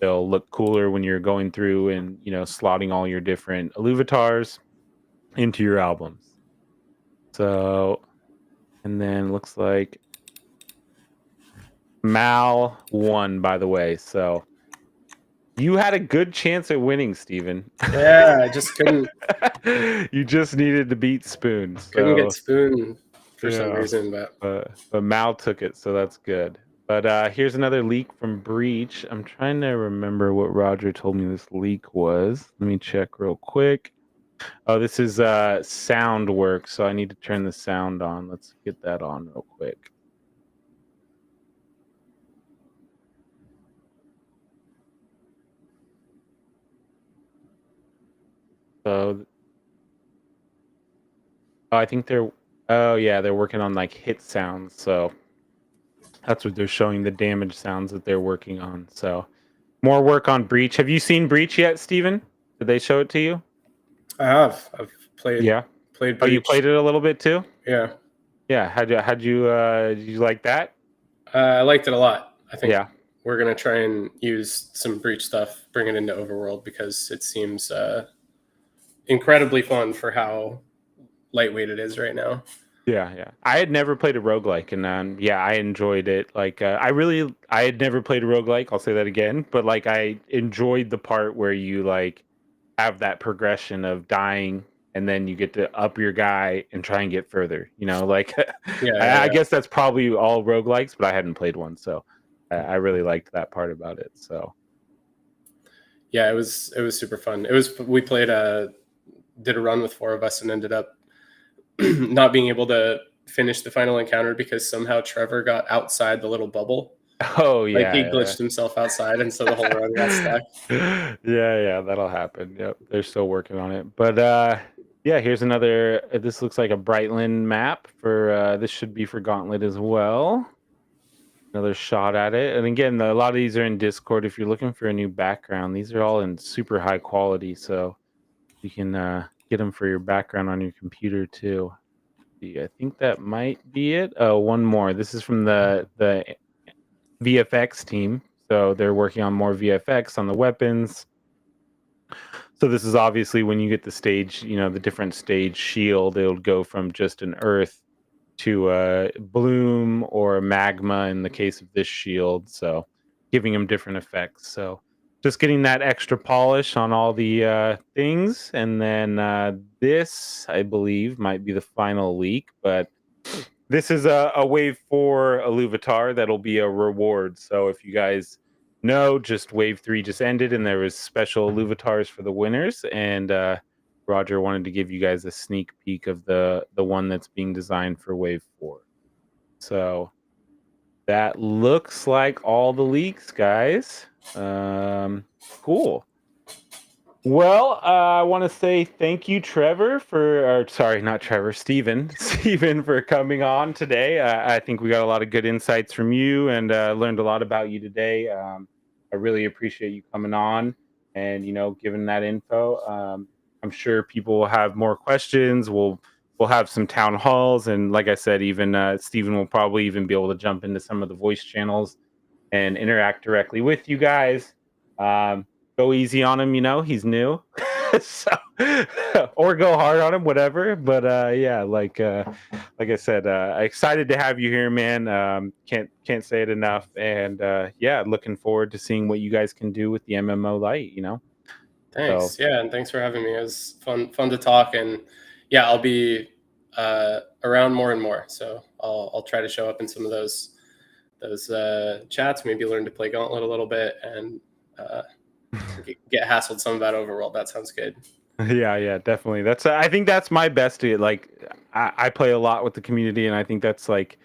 they'll look cooler when you're going through and, you know, slotting all your different Illuvitars into your albums. So, and then looks like Mal won, by the way. So you had a good chance at winning, Steven. Yeah, I just couldn't. You just needed to beat Spoon. Couldn't So get Spoon for some reason, but Mal took it, so that's good. But here's another leak from Breach. I'm trying to remember what Roger told me this leak was. Let me check real quick. Oh, this is sound work, so I need to turn the sound on. Let's get that on real quick. So, I think they're. Oh yeah, they're working on like hit sounds. So that's what they're showing, the damage sounds that they're working on. So more work on Breach. Have you seen Breach yet, Steven? Did they show it to you? I have. I've played. Yeah. Played. Oh, you Breach. played it a little bit too? Yeah. Yeah. Did you like that? I liked it a lot. I think Yeah. we're gonna try and use some Breach stuff, bring it into Overworld because it seems incredibly fun for how lightweight it is right now. Yeah. I had never played a roguelike, and yeah, I enjoyed it. Like, I had never played a roguelike. I'll say that again, but like, I enjoyed the part where you like have that progression of dying, and then you get to up your guy and try and get further. You know, like, I guess that's probably all roguelikes, but I hadn't played one, so I really liked that part about it. So, yeah, it was super fun. We played did a run with 4 of us and ended up not being able to finish the final encounter because somehow Trevor got outside the little bubble. Oh yeah, like he glitched himself outside, and so the whole run got stuck. Yeah, that'll happen. Yep, they're still working on it. But yeah, here's another. This looks like a Brightland map for. This should be for Gauntlet as well. another shot at it. And again, a lot of these are in Discord. If you're looking for a new background, these are all in super high quality, so you can get them for your background on your computer too. I think that might be it. Oh, one more. This is from the VFX team, so they're working on more VFX on the weapons. So this is obviously when you get the stage, the different stage shield, it'll go from just an earth to a bloom or a magma in the case of this shield. So giving them different effects. So just getting that extra polish on all the things. And then this, I believe, might be the final leak. But this is a wave 4 Illuvitar that'll be a reward. So if you guys know, just wave 3 just ended and there was special Illuvitars for the winners. And Roger wanted to give you guys a sneak peek of the one that's being designed for wave 4. So that looks like all the leaks, guys. Cool. Well, I want to say thank you, Trevor, or sorry, not Trevor, Steven, Steven, for coming on today. I think we got a lot of good insights from you and learned a lot about you today. I really appreciate you coming on and giving that info. I'm sure people will have more questions. We'll have some town halls, and like I said, even Steven will probably even be able to jump into some of the voice channels and interact directly with you guys. Go easy on him, he's new. So, or go hard on him, whatever. But yeah, like I said, excited to have you here, man. Can't say it enough. And yeah, looking forward to seeing what you guys can do with the MMO Lite. Thanks. So, Yeah, and thanks for having me. It was fun to talk, and yeah, I'll be around more and more. So I'll try to show up in some of those chats. Maybe learn to play Gauntlet a little bit and get hassled some about Overworld. That sounds good. yeah, definitely. I think that's my best. Like, I play a lot with the community, and I think that's like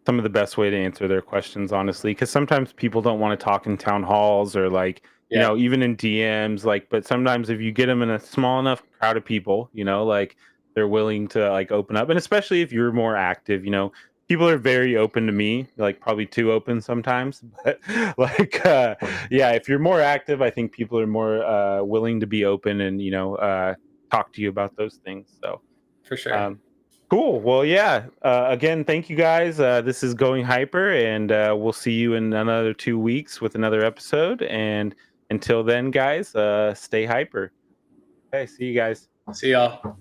some of the best way to answer their questions, honestly. Because sometimes people don't want to talk in town halls or like Yeah, even in DMs. Like, but sometimes if you get them in a small enough crowd of people, like they're willing to like open up, and especially if you're more active, people are very open to me, like probably too open sometimes. But like, yeah, if you're more active, I think people are more willing to be open and talk to you about those things. So for sure. um, cool. Well, yeah. Again, thank you guys. This is Going Hyper, and we'll see you in another 2 weeks with another episode. And until then, guys, stay hyper. Okay, see you guys. See y'all.